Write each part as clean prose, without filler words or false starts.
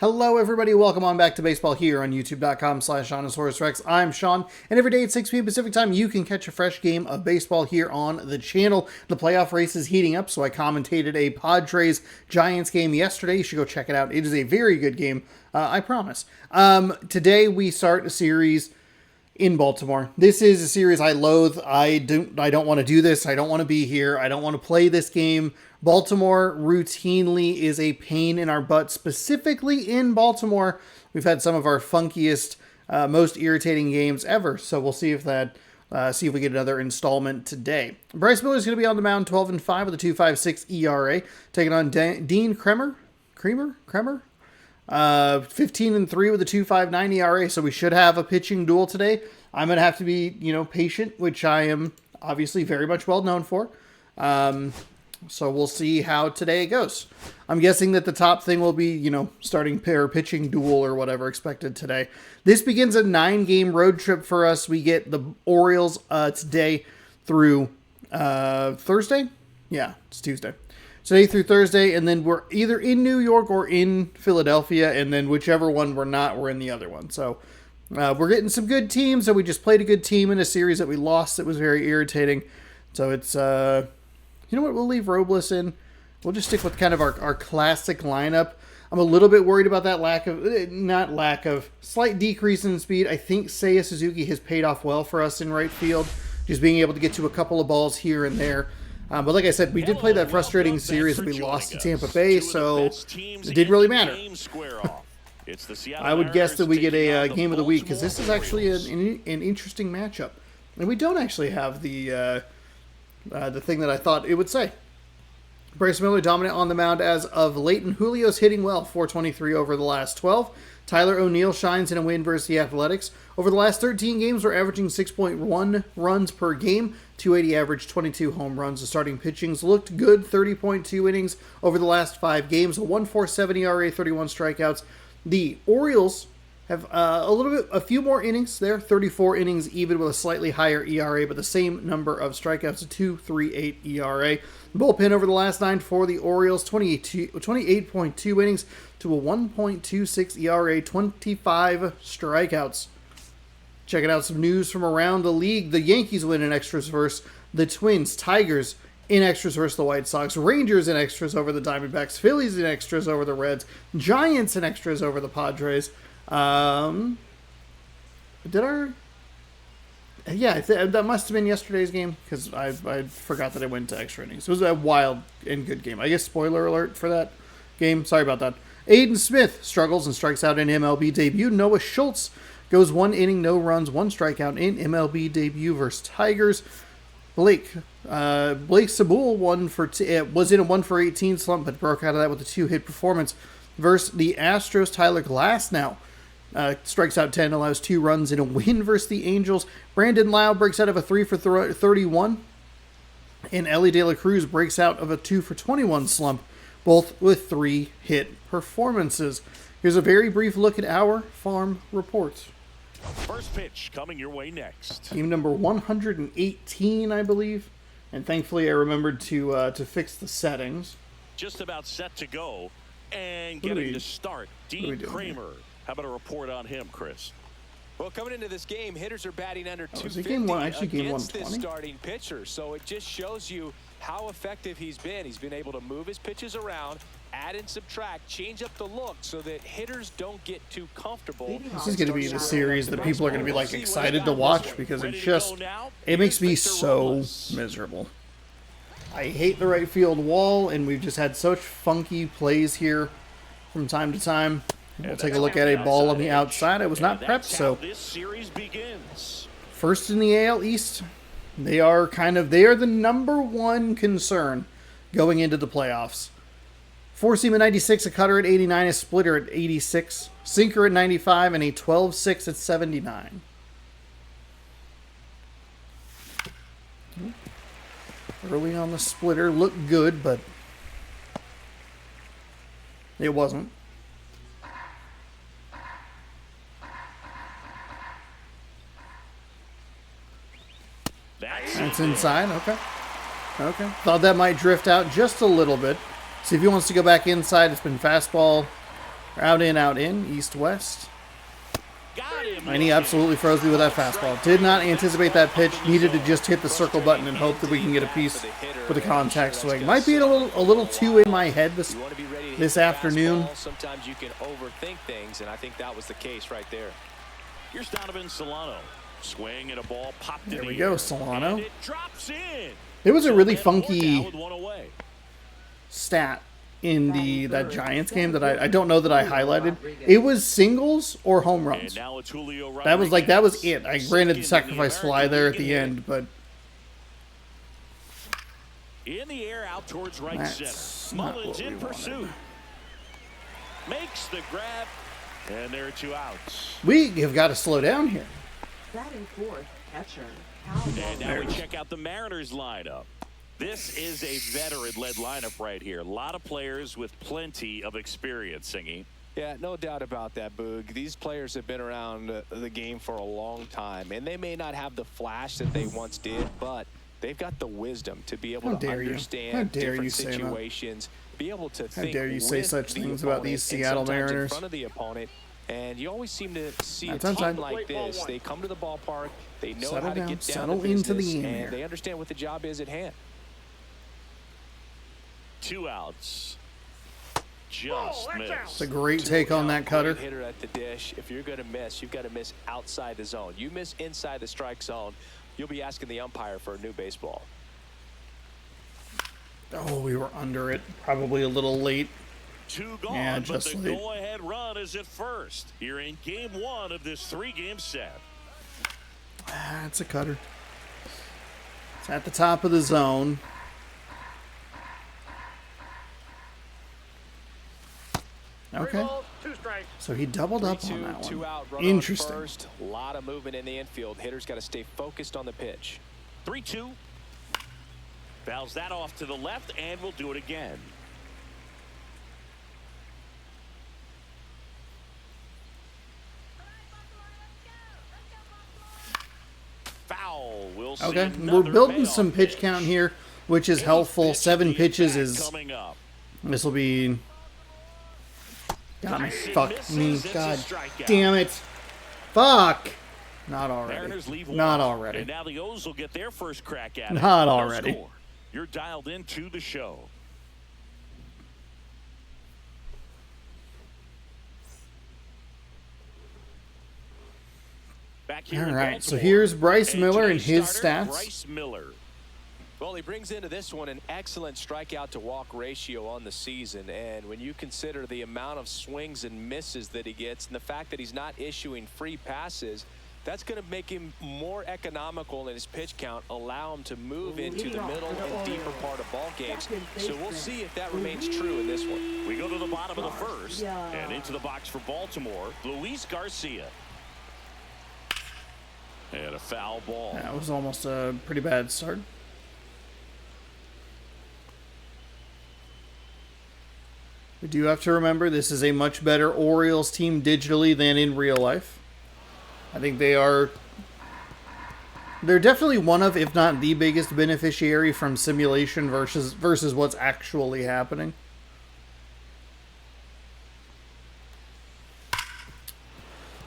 Hello, everybody. Welcome on back to baseball here on youtube.com/SeanOsaurusRex. I'm Sean, and every day at 6 p.m. Pacific time, you can catch a fresh game of baseball here on the channel. The playoff race is heating up, so I commentated a Padres-Giants game yesterday. You should go check it out. It is a very good game, I promise. Today, we start a series in Baltimore. This is a series I loathe. I don't want to do this. I don't want to be here. I don't want to play this game. Baltimore routinely is a pain in our butt, specifically in Baltimore. We've had some of our funkiest, most irritating games ever. So we'll see if we get another installment today. Bryce Miller is going to be on the mound, 12-5 with a 2.56 ERA, taking on Dean Kremer. 15-3 with a 2.59 ERA. So we should have a pitching duel today. I'm going to have to be, patient, which I am obviously very much well known for. So we'll see how today goes. I'm guessing that the top thing will be, starting pair pitching duel or whatever expected today. This begins a 9-game road trip for us. We get the Orioles today through Thursday. Yeah, it's Tuesday. Today through Thursday, and then we're either in New York or in Philadelphia, and then whichever one we're not, we're in the other one. So we're getting some good teams, and we just played a good team in a series that we lost that was very irritating. So it's... You know what? We'll leave Robles in. We'll just stick with kind of our classic lineup. I'm a little bit worried about that slight decrease in speed. I think Seiya Suzuki has paid off well for us in right field, just being able to get to a couple of balls here and there. But like I said, we did play that frustrating series that we lost to Tampa Bay, so it didn't really matter. I would guess that we get a game of the week, because this is actually an interesting matchup. And we don't actually have the thing that I thought it would say. Bryce Miller dominant on the mound as of late, and Julio's hitting well, 423 over the last 12. Tyler O'Neill shines in a win versus the Athletics. Over the last 13 games, we're averaging 6.1 runs per game. 280 average, 22 home runs. The starting pitching's looked good, 30.2 innings over the last 5 games. A 1.47 ERA, 31 strikeouts. The Orioles have a few more innings there, 34 innings even with a slightly higher ERA, but the same number of strikeouts, a 2.38 ERA. Bullpen over the last 9 for the Orioles, 28.2 innings to a 1.26 ERA, 25 strikeouts. Checking out some news from around the league. The Yankees win in extras versus the Twins. Tigers in extras versus the White Sox. Rangers in extras over the Diamondbacks. Phillies in extras over the Reds. Giants in extras over the Padres. That must have been yesterday's game, because I forgot that I went to extra innings. It was a wild and good game. I guess spoiler alert for that game. Sorry about that. Aiden Smith struggles and strikes out in MLB debut. Noah Schultz goes 1 inning, no runs, 1 strikeout in MLB debut versus Tigers. Blake Sabul was in a 1-for-18 slump, but broke out of that with a 2-hit performance versus the Astros. Tyler Glasnow strikes out 10, allows 2 runs in a win versus the Angels. Brandon Lau breaks out of a 3-for-31, and Ellie De La Cruz breaks out of a 2-for-21 slump, both with 3-hit performances. Here's a very brief look at our farm report. First pitch coming your way next. Team number 118, I believe, and thankfully I remembered to fix the settings. Just about set to go, and getting to start, Dean Kremer. How about a report on him, Chris? Well, coming into this game, hitters are batting under 250 game against 120? this starting pitcher. So it just shows you how effective he's been. He's been able to move his pitches around, add and subtract, change up the look so that hitters don't get too comfortable. This is going to be the series that people are going to be excited to watch, because it makes me so miserable. I hate the right field wall, and we've just had such funky plays here from time to time. We'll take a look at a ball on the outside. I was not prepped, so first in the AL East, they are the number 1 concern going into the playoffs. 4-seam at 96, a cutter at 89, a splitter at 86, sinker at 95, and a 12-6 at 79. Early on the splitter looked good, but it wasn't. That's inside. Okay. Thought that might drift out just a little bit. See if he wants to go back inside. It's been fastball, Out in, east west. Got him. And he absolutely froze me with that fastball. Did not anticipate that pitch. Needed to just hit the circle button and hope that we can get a piece with a contact swing. Might be a little too in my head this afternoon. Sometimes you can overthink things, and I think that was the case right there. Here's Donovan Solano. Swing and a ball popped in the air. There we go, Solano. And it drops in. It was a really So that worked funky out with one away. stat in that Giants game that I don't know that I highlighted. It was singles or home runs. And now it's Julio That was Rodriguez. it. I granted the sacrifice fly there at the end, but In the air out towards right that's center. not Mullins what we in pursuit. wanted. Makes the grab. And there are 2 outs. We have got to slow down here. Batting fourth, catcher. And now we check out the Mariners lineup. This is a veteran-led lineup right here. A lot of players with plenty of experience, Singy. Yeah, no doubt about that, Boog. These players have been around the game for a long time, and they may not have the flash that they once did, but they've got the wisdom to be able How to dare you. How understand dare you different say that. situations, be able to think dare you say with such the things about opponent these and Seattle sometimes Mariners. in front of the opponent. And you always seem to see a That's team outside. like this. They come to the ballpark, they know Settle how to down. get down Settle to into the business, game and here. they understand what the job is at hand. 2 outs. Just missed. It's a great take on that cutter. Hitter at the dish. If you're going to miss, you've got to miss outside the zone. You miss inside the strike zone, you'll be asking the umpire for a new baseball. Oh, we were under it. Probably a little late. 2 gone, Yeah, but just the late. go-ahead run is at first. Here in game 1 of this 3-game set. It's a cutter. It's at the top of the zone. Okay. So he doubled up on that 2 one. out, run Interesting. on first. A lot of movement in the infield. Hitters got to stay focused on the pitch. 3-2. Fouls that off to the left, and we'll do it again. Foul. We'll see Okay, we're another building payoff some pitch count here, which is helpful. Pitch 7 to the pitches at-bat is. coming up. This will be. Got me. Fuck me. Misses, it's a God strikeout. damn it. Fuck. Not already. Mariners leave Not 1. already. And now the O's will get their first crack at it. Not No already. score. You're dialed into the show. Back here All in right, so Baltimore. here's Bryce Miller and today's his starter, stats. Bryce Miller. Well, he brings into this one an excellent strikeout to walk ratio on the season. And when you consider the amount of swings and misses that he gets and the fact that he's not issuing free passes, that's going to make him more economical in his pitch count, allow him to move into the middle and deeper part of ball games. So we'll see if that remains true in this one. We go to the bottom of the first and into the box for Baltimore, Luis Garcia. And a foul ball. That was almost a pretty bad start. We do have to remember this is a much better Orioles team digitally than in real life. I think they're definitely one of, if not the biggest beneficiary from simulation versus what's actually happening.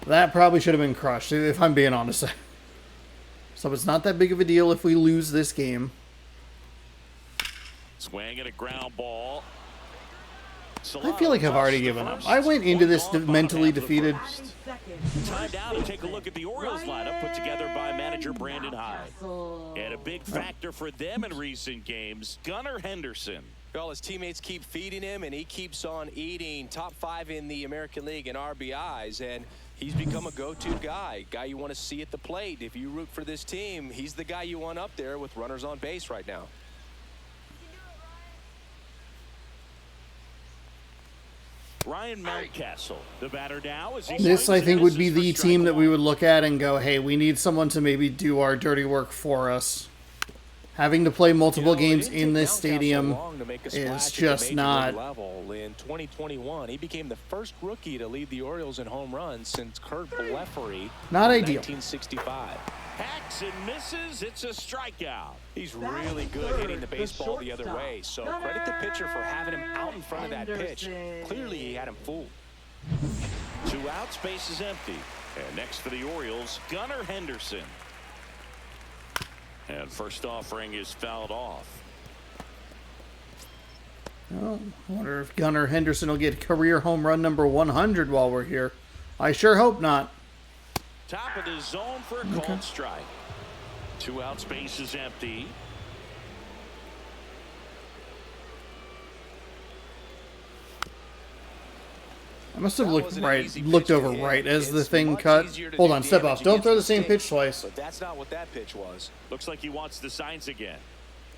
That probably should have been crushed, if I'm being honest. So it's not that big of a deal if we lose this game. Swing and a ground ball. I feel like I've already given up. I went into this mentally defeated. Time now to take a look at the Orioles lineup put together by manager Brandon Hyde. And a big factor for them in recent games, Gunnar Henderson. Well, his teammates keep feeding him, and he keeps on eating. Top 5 in the American League in RBIs, and he's become a go-to guy you want to see at the plate. If you root for this team, he's the guy you want up there with runners on base right now. Ryan Mountcastle, the batter now. As he This, swings I and think, would be misses the for team strike that we one. would look at and go, hey, we need someone to maybe do our dirty work for us. Having to play multiple games in this stadium is just not... Level. In 2021, he became the first rookie to lead the Orioles in home runs since Kurt Blefary. Not ideal. 1965. Hacks and misses. It's a strikeout. He's really good hitting the baseball the other way. So credit the pitcher for having him out in front of that pitch. Clearly, he had him fooled. Two outs, base is empty. And next for the Orioles, Gunnar Henderson. And first offering is fouled off. Oh, I wonder if Gunnar Henderson will get career home run number 100 while we're here. I sure hope not. Top of the zone for a called strike. Two outs, base is empty. I must have looked over right as the thing cut. Hold on, step off. Don't throw the same pitch twice. But that's not what that pitch was. Looks like he wants the signs again.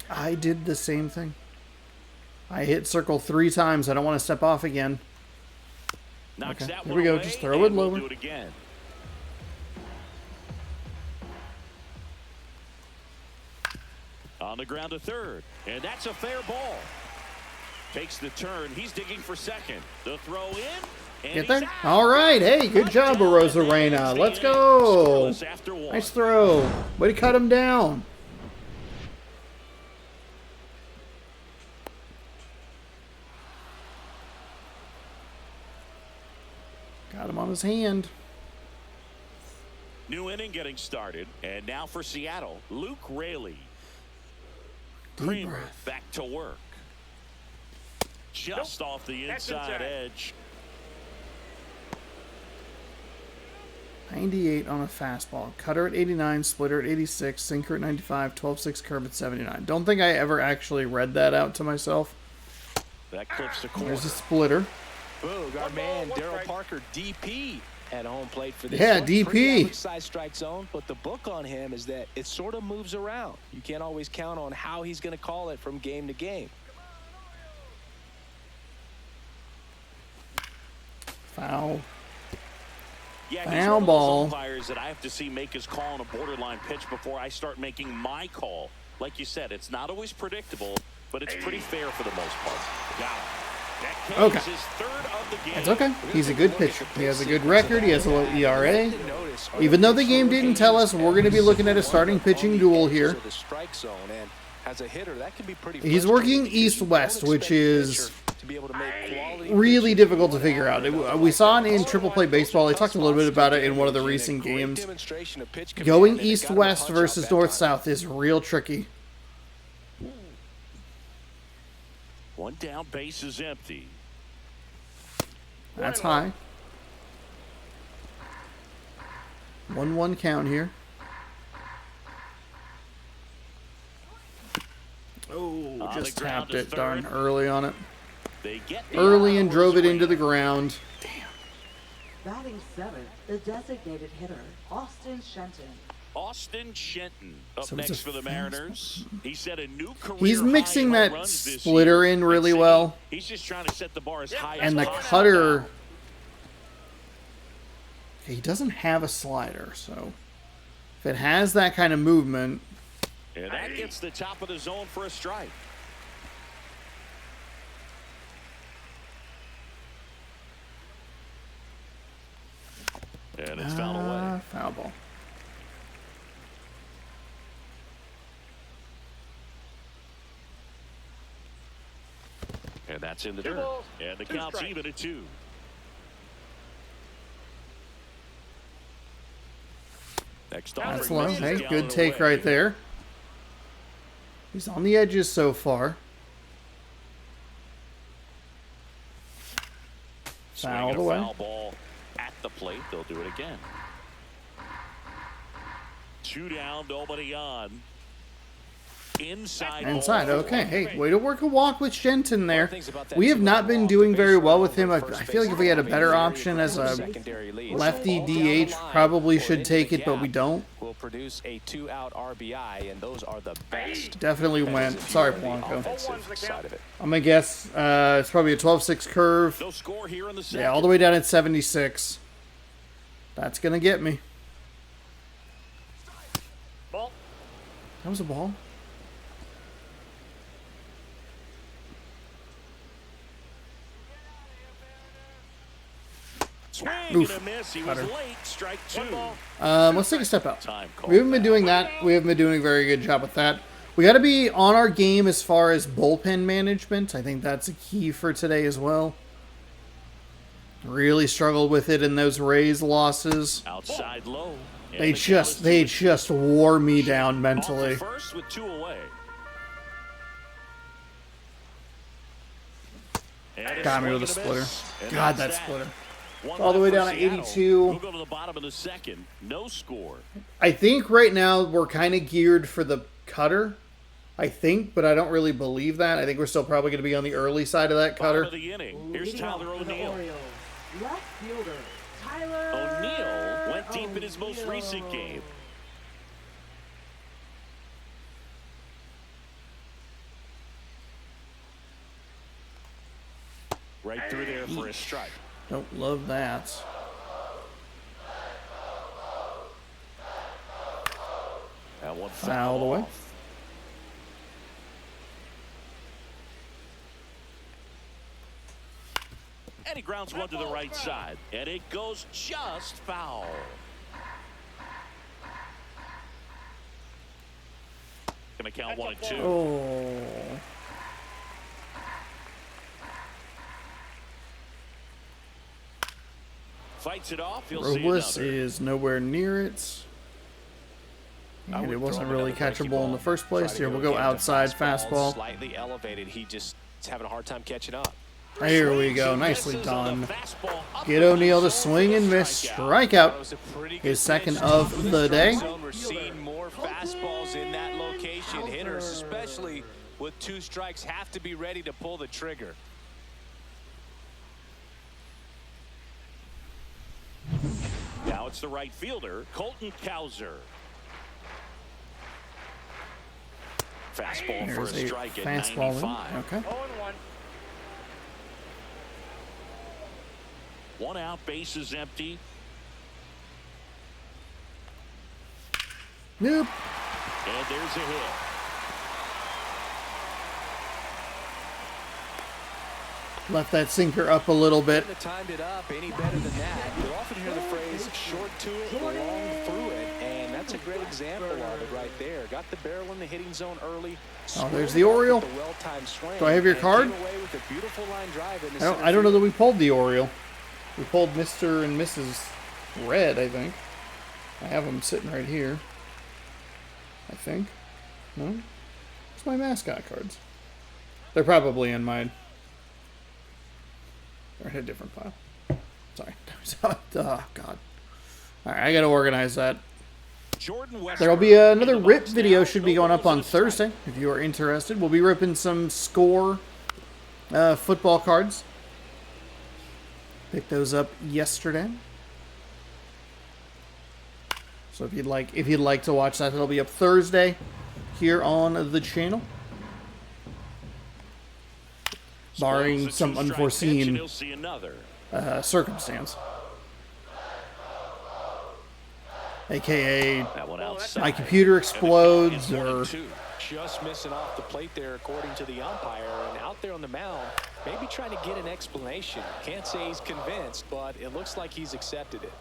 I did the same thing. I hit circle 3 times. I don't want to step off again. Knocks that Here we go. Just throw it lower. We'll do it again. On the ground to third, and that's a fair ball. Takes the turn. He's digging for second. The throw in. And Get there? All right. Hey, good job, Rosarena. Let's go. Nice throw. Way to cut him down. Got him on his hand. New inning getting started, and now for Seattle, Luke Raley. Kramer back to work. Just off the inside edge. 98 on a fastball. Cutter at 89, splitter at 86, sinker at 95, 12-6 curve at 79. Don't think I ever actually read that out to myself. That clips the corner. There's a splitter. Boog, our man Daryl Parker, DP, at home plate for this. Yeah, one. DP. Side strike zone, but the book on him is that it sort of moves around. You can't always count on how he's going to call it from game to game. Foul. Yeah, Foul he's one of those ball. umpires that I have to see make his call on a borderline pitch before I start making my call. Like you said, it's not always predictable, but it's pretty fair for the most part. Got it. Okay. His third of the game. It's okay. He's a good pitcher. He has a good record. He has a low ERA. Even though the game didn't tell us, we're going to be looking at a starting pitching duel here. He's working east-west, which is really difficult to figure out. We saw it in Triple Play Baseball. I talked a little bit about it in one of the recent games. Going east-west versus north-south is real tricky. One down, base is empty. That's high. 1-1 count here. Oh, just tapped it darn early on it. Early and drove it into the ground. Damn. Batting 7th, the designated hitter, Austin Shenton. Austin Shenton up next for the Mariners. He set a new career. He's mixing that splitter in really well. He's just trying to set the bar as high and as the possible. cutter. Okay, he doesn't have a slider, so if it has that kind of movement. And that gets the top of the zone for a strike. And it's fouled away. Foul ball. And that's in the dirt. And the count's even at 2. Next That's offering low. misses Hey, down good and take away. right there. He's on the edges so far. Foul away. Foul ball at the plate. They'll do it again. 2 down, nobody on. Inside. Okay. Hey, way to work a walk with Shenton there. We have not been doing very well with him. I feel like if we had a better option as a lefty DH, probably should take it, but we don't. Will produce a 2-out RBI, and those are the best. Definitely went. Sorry, Blanco. I'm going to guess it's probably a 12-6 curve. No score here in the second. Yeah, all the way down at 76. That's going to get me. Ball. That was a ball. Swing Oof. and a miss. He was late. Strike 2. Let's take a step out. We haven't been doing that. We haven't been doing a very good job with that. We got to be on our game as far as bullpen management. I think that's a key for today as well. Really struggled with it in those Rays losses. Outside low. They just wore me down mentally. First with 2 away. Got me with a splitter. God, that splitter. One All the way left down for to Seattle. 82. We'll go to the bottom of the second. No score. I think right now we're kind of geared for the cutter. I think, but I don't really believe that. I think we're still probably going to be on the early side of that cutter. Bottom of the inning. Here's Leading off Tyler for the O'Neill. Orioles, left fielder Tyler O'Neill went deep in his most recent game. Right through there for a strike. Don't love that. That one Fouled away. off. And he grounds one to the right side. And it goes just foul. Gonna count 1 and 2. Oh. Fights it off. He'll see Robles another. is nowhere near it. And it wasn't really catchable in the first place. Here, we'll go outside fastball. Slightly elevated. He just is having a hard time catching up. Here we go. Nicely done. Get O'Neill to swing and miss. Strikeout. His second of the day. We're seeing more fastballs in that location. Hitters, especially with 2 strikes, have to be ready to pull the trigger. Now it's the right fielder, Colton Cowser. Fastball for a There's a strike at fastball 95. in. Okay. 1 out, base is empty. Nope. And there's a hit. Left that sinker up a little bit. Couldn't have timed it up any better than that. You often hear the phrase short to it, long through it, and that's a great example of it right there. Got the barrel in the hitting zone early. Oh, there's the Oriole. Do I have your card? I don't know that we pulled the Oriole. We pulled Mr. and Mrs. Red, I think. I have them sitting right here. I think. No? It's my mascot cards. They're probably in mine. Or in a different pile. Sorry. Oh, God. Alright, I gotta organize that. There'll be another rip video should be going up on Thursday, if you are interested. We'll be ripping some score football cards. Picked those up yesterday. So if you'd like to watch that, it'll be up Thursday here on the channel. Barring some unforeseen circumstance. AKA my computer explodes or just missing off the plate there according to the umpire, and out there on the mound maybe trying to get an explanation. Can't say he's convinced, but it looks like he's accepted it.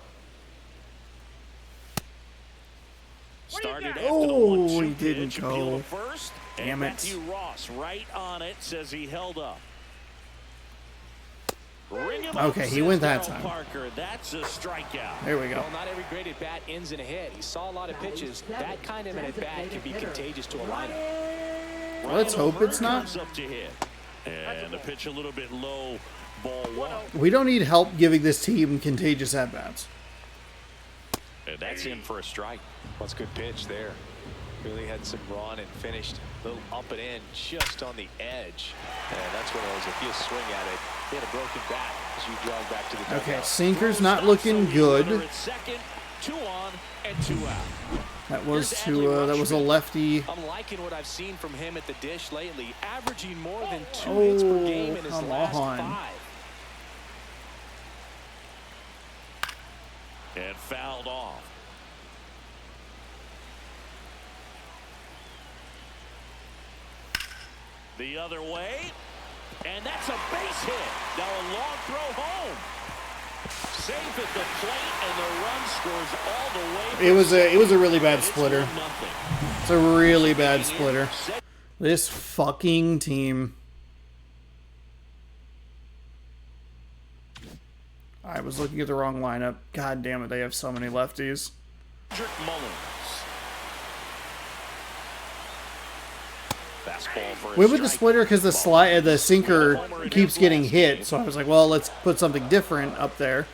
Started after oh, he didn't go. First, damn it. Matthew Ross right on it, says he held up. Okay, he went that time. Parker, that's a strikeout. There we go. Well, not every great at bat ends in a hit. He saw a lot of pitches. That kind of an at bat can be contagious to a lineup. Well, let's hope it's not. Up to hit. And the pitch a little bit low, ball 1. We don't need help giving this team contagious at bats. And that's in for a strike. That's a good pitch there. Really had some run and finished a little up and in just on the edge. And that's what it was. If you swing at it, he had a broken bat as you jog back to the dugout. Okay, sinker's not looking good. Second, 2 on and 2 out. That was a lefty. I'm liking what I've seen from him at the dish lately, averaging more than 2 hits per game in his last 5. And fouled off. The other way, and that's a base hit. Now a long throw home. Safe at the plate, and the run scores all the way. It was a really bad splitter. It's a really bad splitter. This fucking team. I was looking at the wrong lineup. God damn it, they have so many lefties. Patrick Mullins. Fastball for a Went with the strike. splitter because the sinker keeps getting hit, so I was like, well, let's put something different up there.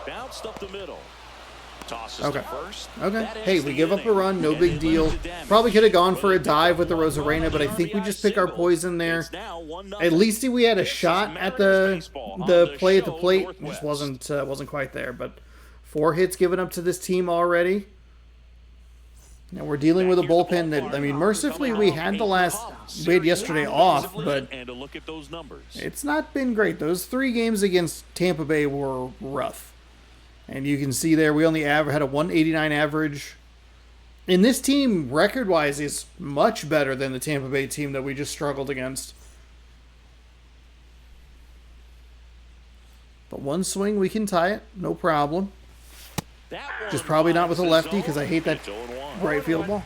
Bounced up the middle. Tosses Okay. to first. Okay. That Hey, ends we the give up a inning. run, no And big they deal. limit the damage. Probably could have gone for a But dive with the one run Rosarena, but I on think we RBI just pick our single. poison there. It's now 1-0. At least we had a This is shot at Mariners baseball on the play at the show plate. Northwest. Just wasn't quite there. But 4 hits given up to this team already. Now we're dealing with a bullpen that, I mean, mercifully we had yesterday off, but And to look at those numbers. it's not been great. Those 3 games against Tampa Bay were rough. And you can see there we only had a 189 average. And this team, record-wise, is much better than the Tampa Bay team that we just struggled against. But one swing, we can tie it. No problem. That Just one probably not with a finds the lefty because I zone. hate that It's 0-1. right field ball.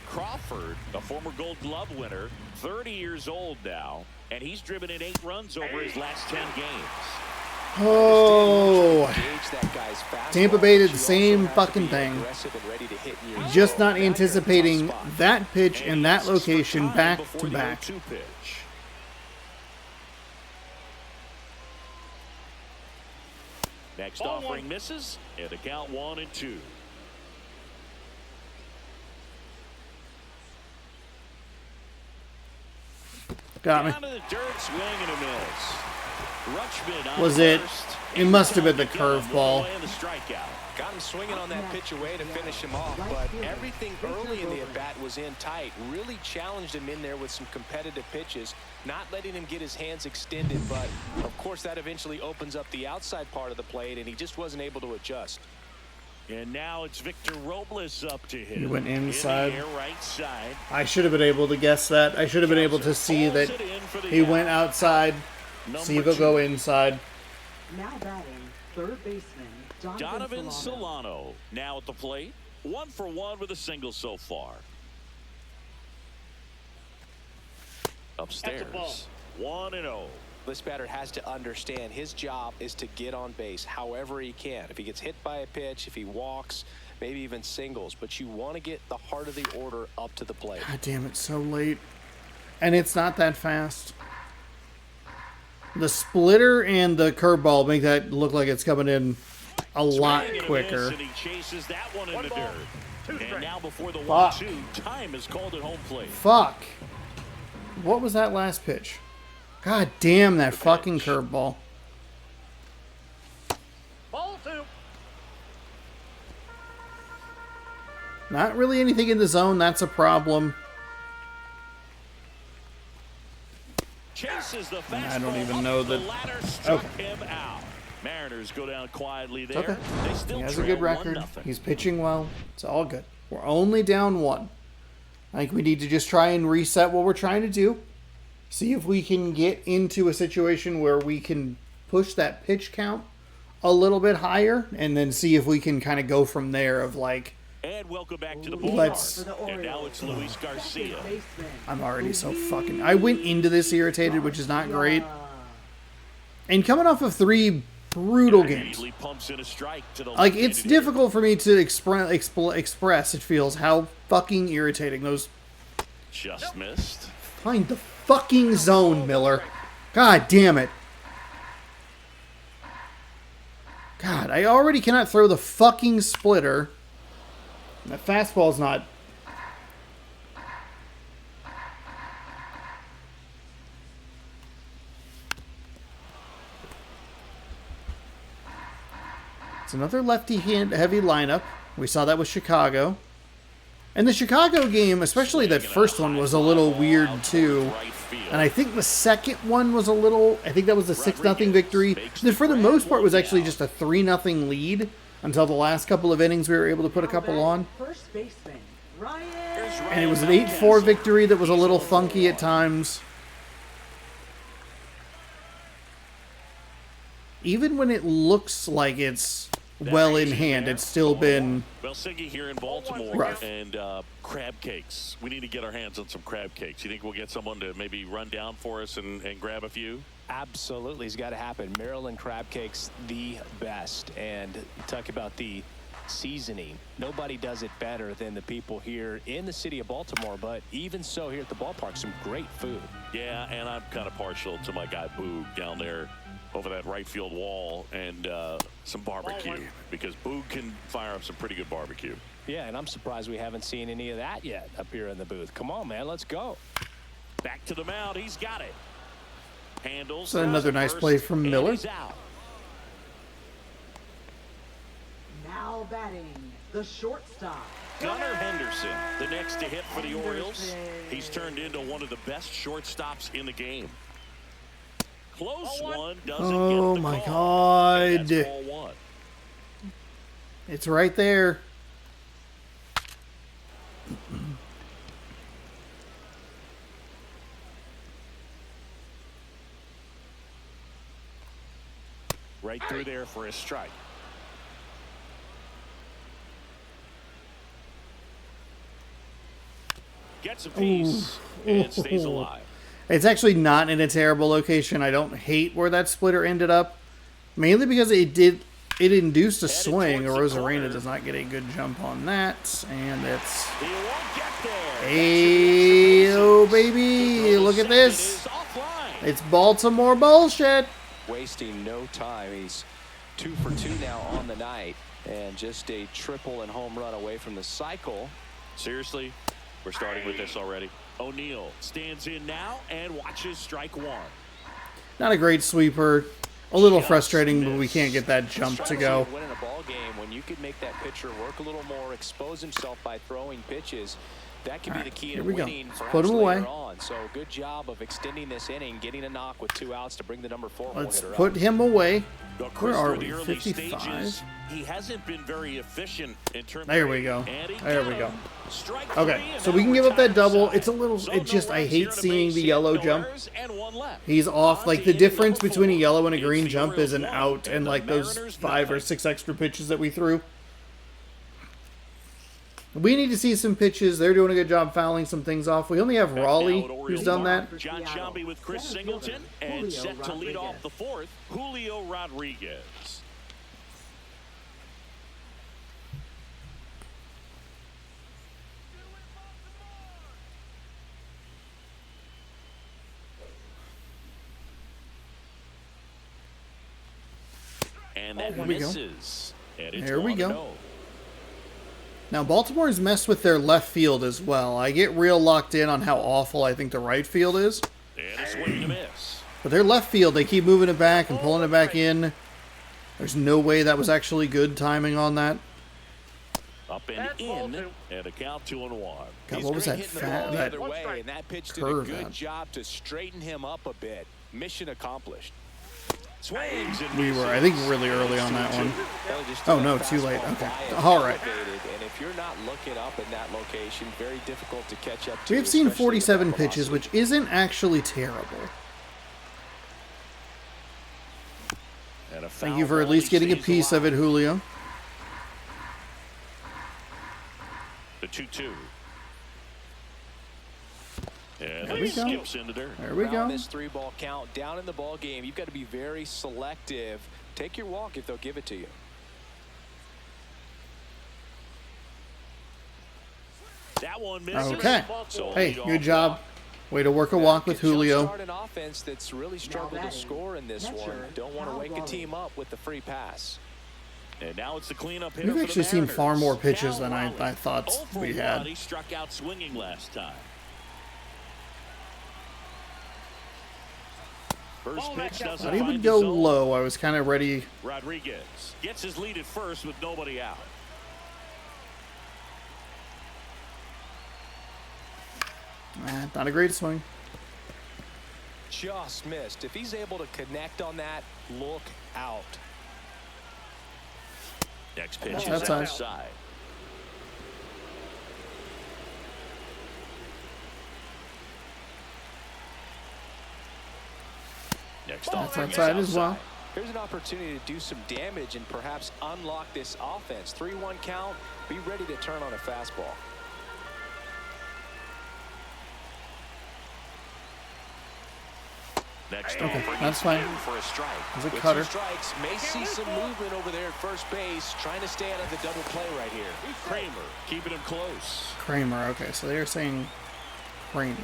Crawford, a former Gold Glove winner, 30 years old now, and he's driven in 8 runs over his last 10 games. Oh, Gauge that guy's fastball. Tampa Bay did the You also same have to fucking be thing. aggressive and ready to hit in your Just zone. not Back in a tough anticipating spot. that pitch and that he asks for location time back before to the back. 0-2 pitch. Next offering misses, and the count 1-2. Got me. Down to the dirt, swing and a miss. Rutschman on Was it? first. It must have been the Got him curveball. and the strikeout. Got him swinging on that pitch away to finish him off, but everything early in the at-bat was in tight. Really challenged him in there with some competitive pitches, not letting him get his hands extended, but of course that eventually opens up the outside part of the plate, and he just wasn't able to adjust. And now it's Victor Robles up to hit. He went inside. In the air, right side. I should have been able to guess that. I should have been able to see that he went outside, see if he'll go inside. Now batting, third baseman, Donovan Solano. Solano now at the plate. 1 for 1 with a single so far. Upstairs. 1-0. This batter has to understand his job is to get on base however he can. If he gets hit by a pitch, if he walks, maybe even singles, but you want to get the heart of the order up to the plate. God damn it, so late. And it's not that fast. The splitter and the curveball make that look like it's coming in a lot Swing and a quicker. miss, and he chases that one in the dirt. And now before the Fuck. 1-2, time is called at home plate. Fuck. What was that last pitch? God damn that fucking curveball. Not really anything in the zone, that's a problem. Chases the I don't fastball even up know the that- ladder, struck Okay. him out. Mariners go down quietly there. Okay. They still He has a trail good record. 1-0. He's pitching well. It's all good. We're only down 1. I think we need to just try and reset what we're trying to do. See if we can get into a situation where we can push that pitch count a little bit higher, and then see if we can kind of go from there of like, And welcome back to the Let's- ballpark. And now it's Luis Garcia. Second baseman, I'm already so fucking... I went into this irritated, which is not great. And coming off of 3 brutal games. Immediately pumps in a strike to the Like, left-handed it's hitter. difficult for me to express, it feels, how fucking irritating those... Just missed. Find the fucking zone, Miller. God damn it. God, I already cannot throw the fucking splitter. That fastball's not... It's another lefty-heavy lineup. We saw that with Chicago. And the Chicago game, especially that first one, was a little weird too. And I think the second one was a little... I think that was a 6-0 victory. That for the most part was actually just a 3-0 lead until the last couple of innings we were able to put a couple on. first baseman, Ryan. And it was an 8-4 victory that was a little funky at times. Even when it looks like it's well in hand, it's still been... Well, Siggy here in Baltimore Rough. and crab cakes. We need to get our hands on some crab cakes. You think we'll get someone to maybe run down for us and grab a few? Absolutely, it's got to happen. Maryland crab cakes, the best. And talk about the seasoning. Nobody does it better than the people here in the city of Baltimore. But even so, here at the ballpark, some great food. Yeah, and I'm kind of partial to my guy Boog down there over that right field wall, and some barbecue, because Boog can fire up some pretty good barbecue. Yeah, and I'm surprised we haven't seen any of that yet up here in the booth. Come on, man, let's go. Back to the mound. He's got it. Handles. So another nice play from Miller. Now batting, the shortstop. Gunnar Henderson, the next to hit for the Orioles. He's turned into one of the best shortstops in the game. Close one, doesn't Oh get the my call. God. That's ball one. It's right there. Right through there for a strike. Gets a piece and stays alive. It's actually not in a terrible location. I don't hate where that splitter ended up, mainly because it induced a swing. Rosarena does not get a good jump on that, and it's He won't get there. hey, oh baby, look at this. It's Baltimore bullshit. Wasting no time. He's 2 for 2 now on the night, and just a triple and home run away from the cycle. Seriously, we're starting with this already. O'Neal stands in now and watches strike one. Not a great sweeper. A little frustrating, but we can't get that jump to go. Winning a ball game when you could make that pitcher work a little more, expose himself by throwing pitches. That could be the key to winning. Put him away. On. So good job of extending this inning, getting a knock with 2 outs to bring the number 4 Let's hitter put him away. Where are we? The early 55. stages, he hasn't been very efficient in terms. There we go. There we go. Strike Okay, three, so and we now can give we're up that tied double. inside. It's a little. So It just no I runs hate here to seeing base the hit, yellow no jump. errors, and one left. He's off. Like the inning difference number between a 4. yellow and a It's green the jump is an Orioles out, one, and like the those Mariners 5 or nothing. 6 extra pitches that we threw. We need to see some pitches. They're doing a good job fouling some things off. We only have Raleigh who's done that. John Sciambi with Chris Singleton, and set to lead off the 4th, Julio Rodriguez. And that There we go. misses. And it's There we 1-0. go. Now, Baltimore's messed with their left field as well. I get real locked in on how awful I think the right field is. And a swing and a miss. But their left field, they keep moving it back and pulling it back in. There's no way that was actually good timing on that. Up and in, and a count 2-1. God, what was that fat? The That other way, and that pitch did a curve good out. job to straighten him up a bit. Mission accomplished. Swings and we were, I think, really early on that one. Well, just Oh, took no, that too late. fastball Okay. high and All right. elevated, and if you're not looking up in that location, very difficult to catch up to. We have seen especially with 47 that pitches, velocity. which isn't actually terrible. And a Thank foul you for at ball, least he getting a stays piece of alive. it, Julio. The 2-2. And There it we go. skips into dirt. There we Around go. this 3-ball count, down in the ball game, you've got to be very selective. Take your walk if they'll give it to you. That one misses. Okay. So Hey, leadoff good job. walk. Way to work a walk with Could Julio. jumpstart an offense that's really struggled to score in this one. Don't want to wake a team up with the free pass. And now it's the cleanup hitter We've for the actually seen far Mariners. more pitches Cal than I Raleigh. thought 0 for we 1. had. He struck out swinging last time. First pitch doesn't Thought he find would the go zone. low. I was kind of ready. Rodriguez gets his lead at first with nobody out. Not a great swing. Just missed. If he's able to connect on that, look out. Next pitch That's is outside. outside. Next That's offering is outside as well. outside. Here's an opportunity to do some damage and perhaps unlock this offense. 3-1 count. Be ready to turn on a fastball. Next Okay, offer, that's he's fine. in for a strike. It's a With cutter. 2 strikes, may see some movement over there at first base, trying to stay out of the double play right here. Kramer keeping him close. Kramer. Okay, so they're saying Kramer.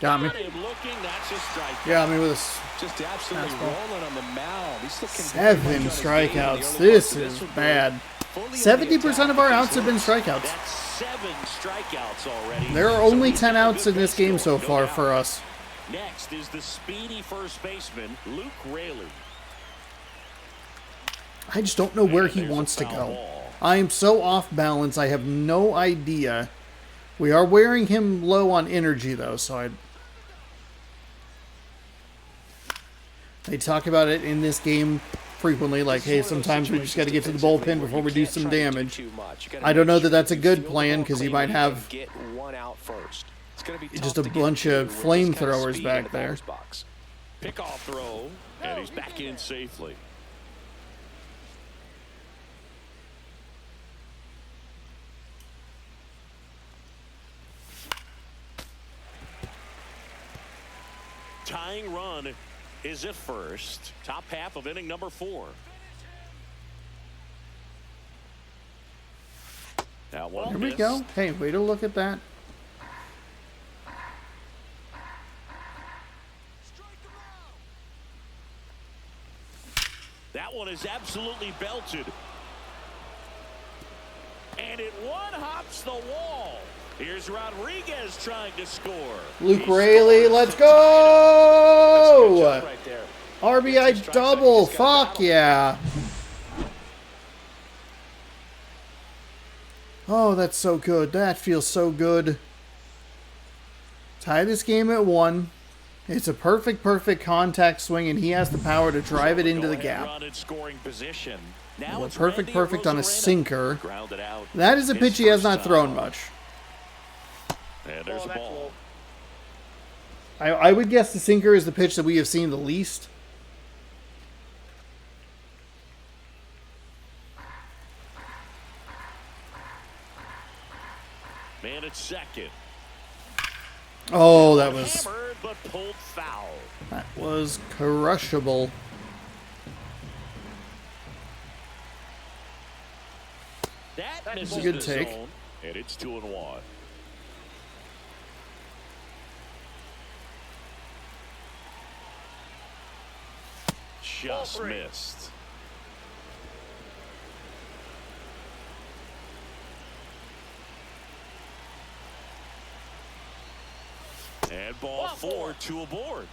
Got me. Got him looking. That's a strike. Got me with a Just absolutely Fastball. rolling on the mound. He's looking 7 strikeouts. This is bad. 70% of our outs have been strikeouts. That's 7 strikeouts already. There are only 10 outs in this game so far for us. Next is the speedy first baseman, Luke Raley. I just don't know where he wants to go. I am so off balance. I have no idea. We are wearing him low on energy, though, so they talk about it in this game frequently, like, hey, sometimes we just got to get to the bullpen before we do some damage. I don't know that that's a good plan, because you might have just a bunch of flamethrowers back there. Pickoff throw, and he's back in safely. Tying run is at first. Top half of inning number 4. That one Here we missed. go. Hey, way to look at that. That one is absolutely belted. And it one-hops the wall. Here's Rodriguez trying to score. Luke Raley, let's go! Right there. RBI double. Fuck yeah. Oh, that's so good. That feels so good. Tie this game at 1. It's a perfect contact swing, and he has the power to drive it into the gap. Run in scoring position. Now Well, it's perfect Randy on a Arozarena. sinker. Grounded out. That is a His pitch he has first not thrown time. much. And there's a ball. I would guess the sinker is the pitch that we have seen the least. Man at second. Oh, that was Hammered, but pulled foul. crushable. That misses a good the take. zone, and it's 2-1. Just missed. And ball 4, 2 aboard.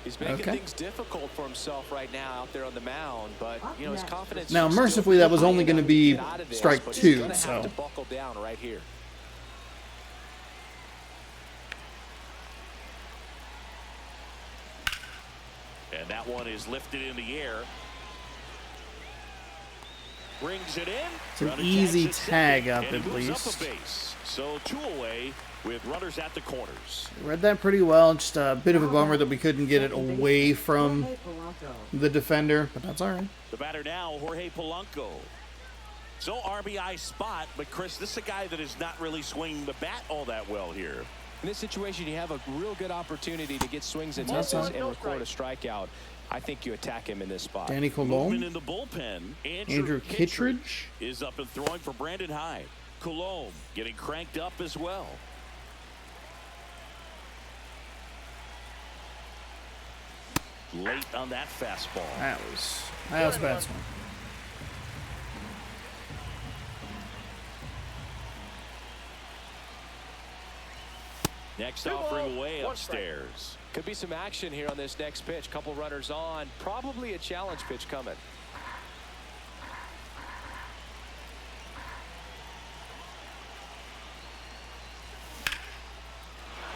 He's making Okay. things difficult for himself right now out there on the mound, but you know his confidence. Now, should still mercifully, that was high only gonna enough be get out of this, strike but 2, he's gonna so. have to buckle down right here. And that one is lifted in the air. Brings it in. It's an Runner easy tags it tag second, up and at he moves least. up a base. So 2 away with runners at the corners. Read that pretty well. Just a bit of a bummer that we couldn't get it away from the defender, but that's all right. The batter now, Jorge Polanco. So RBI spot, but Chris, this is a guy that is not really swinging the bat all that well here. In this situation, you have a real good opportunity to get swings and That's misses fine. and record a strikeout. I think you attack him in this spot. Danny Movement Colon. in the bullpen. Andrew Kittredge. is up and throwing for Brandon Hyde. Colon getting cranked up as well. Late on that fastball. That was a bad swing. Next offering away upstairs. Could be some action here on this next pitch. Couple runners on. Probably a challenge pitch coming.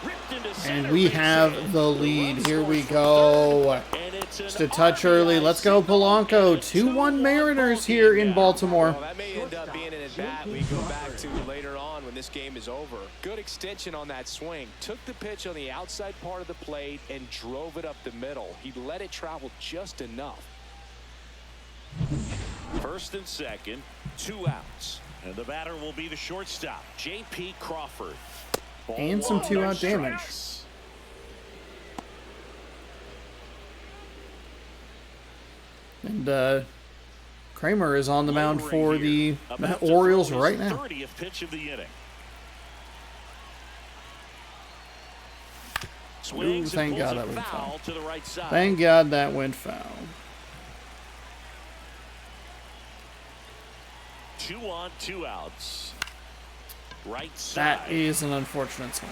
Ripped into And center we base have hit. the lead. Here we go. And it's an Just a touch RBI early. Let's go, single, Polanco. and a 2-1 2-1 Mariners ball here game in now. Baltimore. Well, that may end up being an at-bat we go back to later on when this game is over. Good extension on that swing. Took the pitch on the outside part of the plate and drove it up the middle. He let it travel just enough. First and second, 2 outs. And the batter will be the shortstop, J.P. Crawford. And some 2-out damage. And Kramer is on the mound for the Orioles right now. 30th pitch of the inning. Ooh, thank God that went foul. To the right side. Thank God that went foul. 2 on, 2 outs. Right side. That is an unfortunate swing.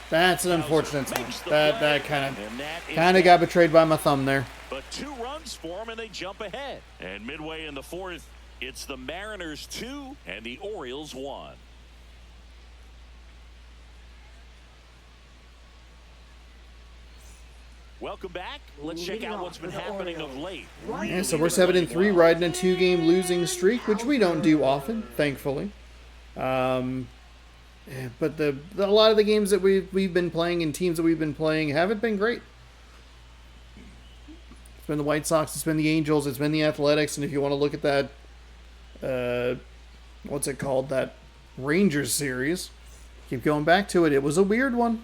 That's an unfortunate swing. That kind of got betrayed by my thumb there. But 2 runs for them, and they jump ahead. And midway in the 4th, it's the Mariners 2 and the Orioles 1. Welcome back. Let's check out what's been happening of late. Yeah, so we're 7-3, riding a 2-game losing streak, which we don't do often, thankfully. But a lot of the games that we've been playing and teams that we've been playing haven't been great. It's been the White Sox, it's been the Angels, it's been the Athletics, and if you want to look at that, what's it called, that Rangers series, keep going back to it. It was a weird one.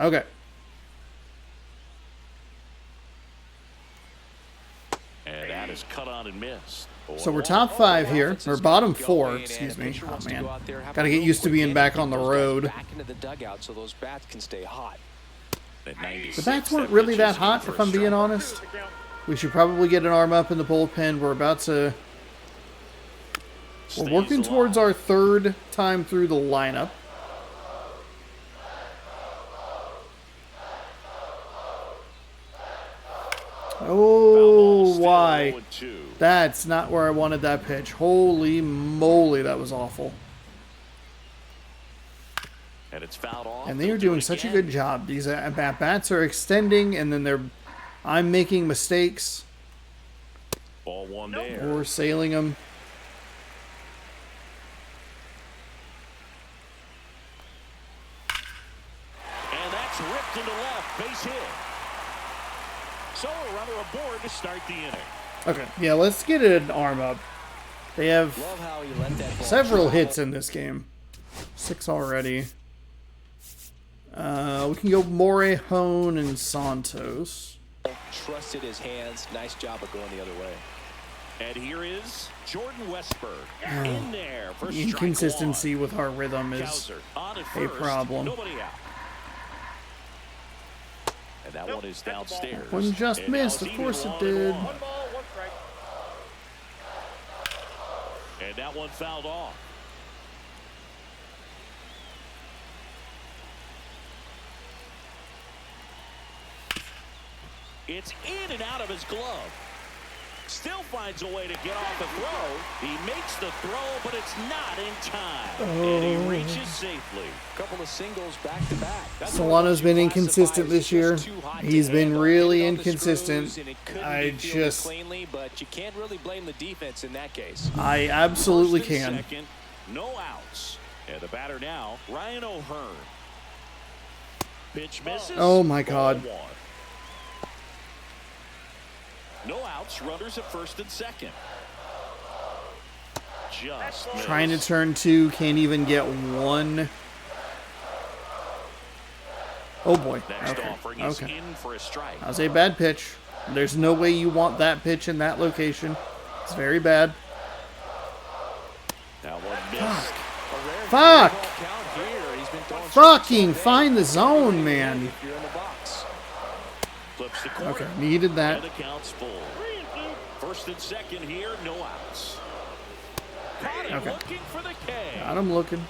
Okay. And that is cut on and missed. So we're top 5 here, or bottom 4, excuse me. Oh man, gotta get used to being back on the road. Back into the dugout so those bats can stay hot. The bats weren't really that hot, if I'm being honest. We should probably get an arm up in the bullpen. We're working towards our 3rd time through the lineup. Oh, why? That's not where I wanted that pitch. Holy moly, that was awful. And it's fouled off. And they are doing such a good job. These at-bats are extending, and then I'm making mistakes. Ball 1 there. Or sailing them. And that's ripped into left. Base hit. So a runner aboard to start the inning. Okay, yeah, let's get an arm up. They have several hits in this game. 6 already. We can go Morejón and Santos. Trusted his hands. Nice job of going the other way. And here is Jordan Westberg in there for the inconsistency with our rhythm is a problem. Nobody out. And that one is downstairs. One just missed, of course it did. And that one fouled off. It's in and out of his glove. Still finds a way to get off the throw. He makes the throw, but it's not in time. And he reaches safely. A couple of singles back to back. Solano's been inconsistent this year. He's been really inconsistent. I just... But you can't really blame the defense in that case. I absolutely can. Second, no outs. And the batter now, Ryan O'Hearn. Pitch misses. Oh my God. No outs, runners at first and second. Just trying to turn 2, can't even get 1. Oh boy. Okay. That was a bad pitch. There's no way you want that pitch in that location. It's very bad. Fuck! Fucking find the zone, man. Okay, needed that. First and second here, no outs. Okay. Got him looking.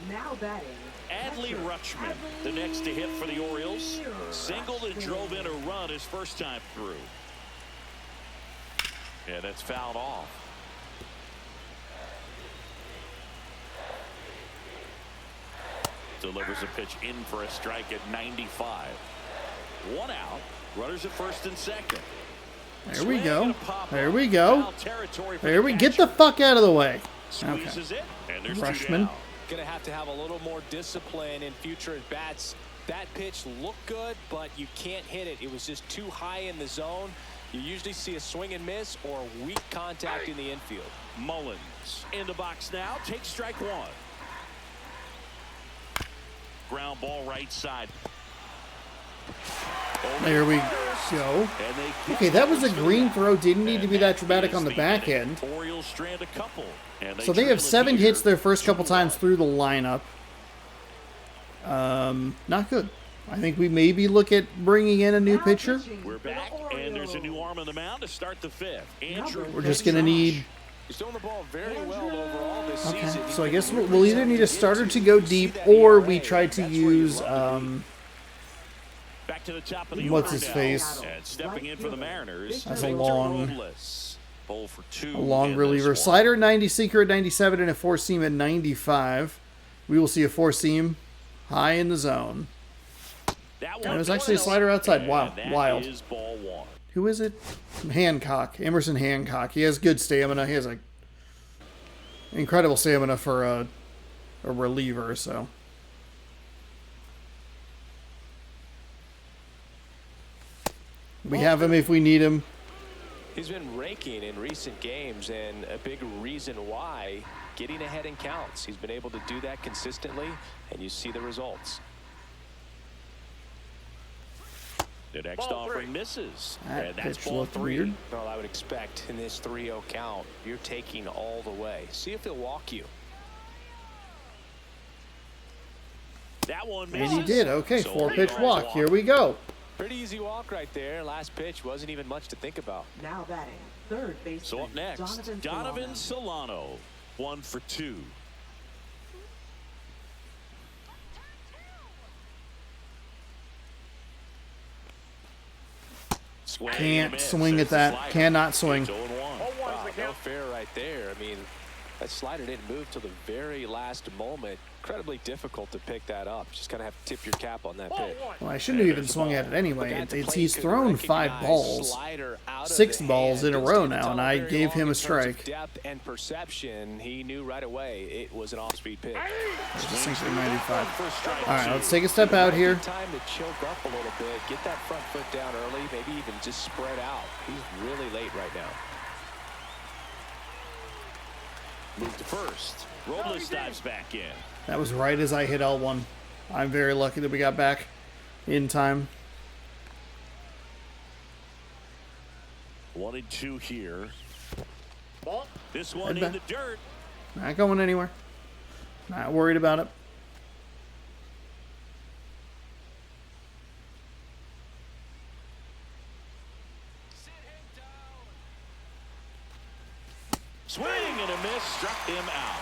Now batting. Adley Rutschman, the next to hit for the Orioles. Singled and drove in a run his first time through. Yeah, that's fouled off. Delivers a pitch in for a strike at 95. 1 out. Runners at first and second. There we go. There we go. There we get the fuck out of the way. Okay. Rutschman. Gonna have to have a little more discipline in future at bats. That pitch looked good, but you can't hit it. It was just too high in the zone. You usually see a swing and miss or weak contact in the infield. Mullins in the box now. Takes strike one. Ground ball right side. There we go. Okay, that was a green throw. Didn't need to be that dramatic on the back end. Orioles strand a couple. So they have 7 hits their first couple times through the lineup. Not good. I think we maybe look at bringing in a new pitcher. We're back, and there's a new arm on the mound to start the 5th. Andrew. We're just going to need... He's throwing the ball very well overall this season. So I guess we'll either need a starter to go deep, or we try to use... Back to the top of the what's order his now. face? And stepping in for the Mariners. That's a Victor long... Robles. Bowl for 2 A long in reliever. this one. Slider at 90, sinker at 97, and a 4-seam at 95. We will see a 4-seam high in the zone. That And there's actually a slider outside. Wow. that Wild. is ball 1. Who is it? Hancock. Emerson Hancock. He has good stamina. He has a incredible stamina for a reliever, so. We have him if we need him. He's been raking in recent games, and a big reason why, getting ahead in counts. He's been able to do that consistently, and you see the results. The next offering misses. And that's pitch ball looked 3. weird. Well, I would expect in this 3-0 count, you're taking all the way. See if he'll walk you. That one And misses. he did. Okay, So 4-pitch he walk. goes Here we go. Pretty easy walk right there. Last pitch wasn't even much to think about. Now batting, third baseman. So up next, Donovan Solano. 1 for 2. Swing and a Can't miss. swing It's at a that. slider. Cannot swing. It's 0-1. Wow, no fair right there. I mean, that slider didn't move till the very last moment. Incredibly difficult to pick that up. Just kind of have to tip your cap on that pitch. Well, I shouldn't have even swung at it anyway. He's thrown 5 balls. 6 balls in a row now, and I gave him a strike. Depth and perception, he knew right away it was an off-speed pitch. Sinker 95. All right, let's take a step out here. Time to choke up a little bit, get that front foot down early, maybe even just spread out. He's really late right now. Move to first. Robles dives back in. That was right as I hit L1. I'm very lucky that we got back in time. 1-2 here. This one Head in back. the dirt. Not going anywhere. Not worried about it. Swing and a miss. Struck him out.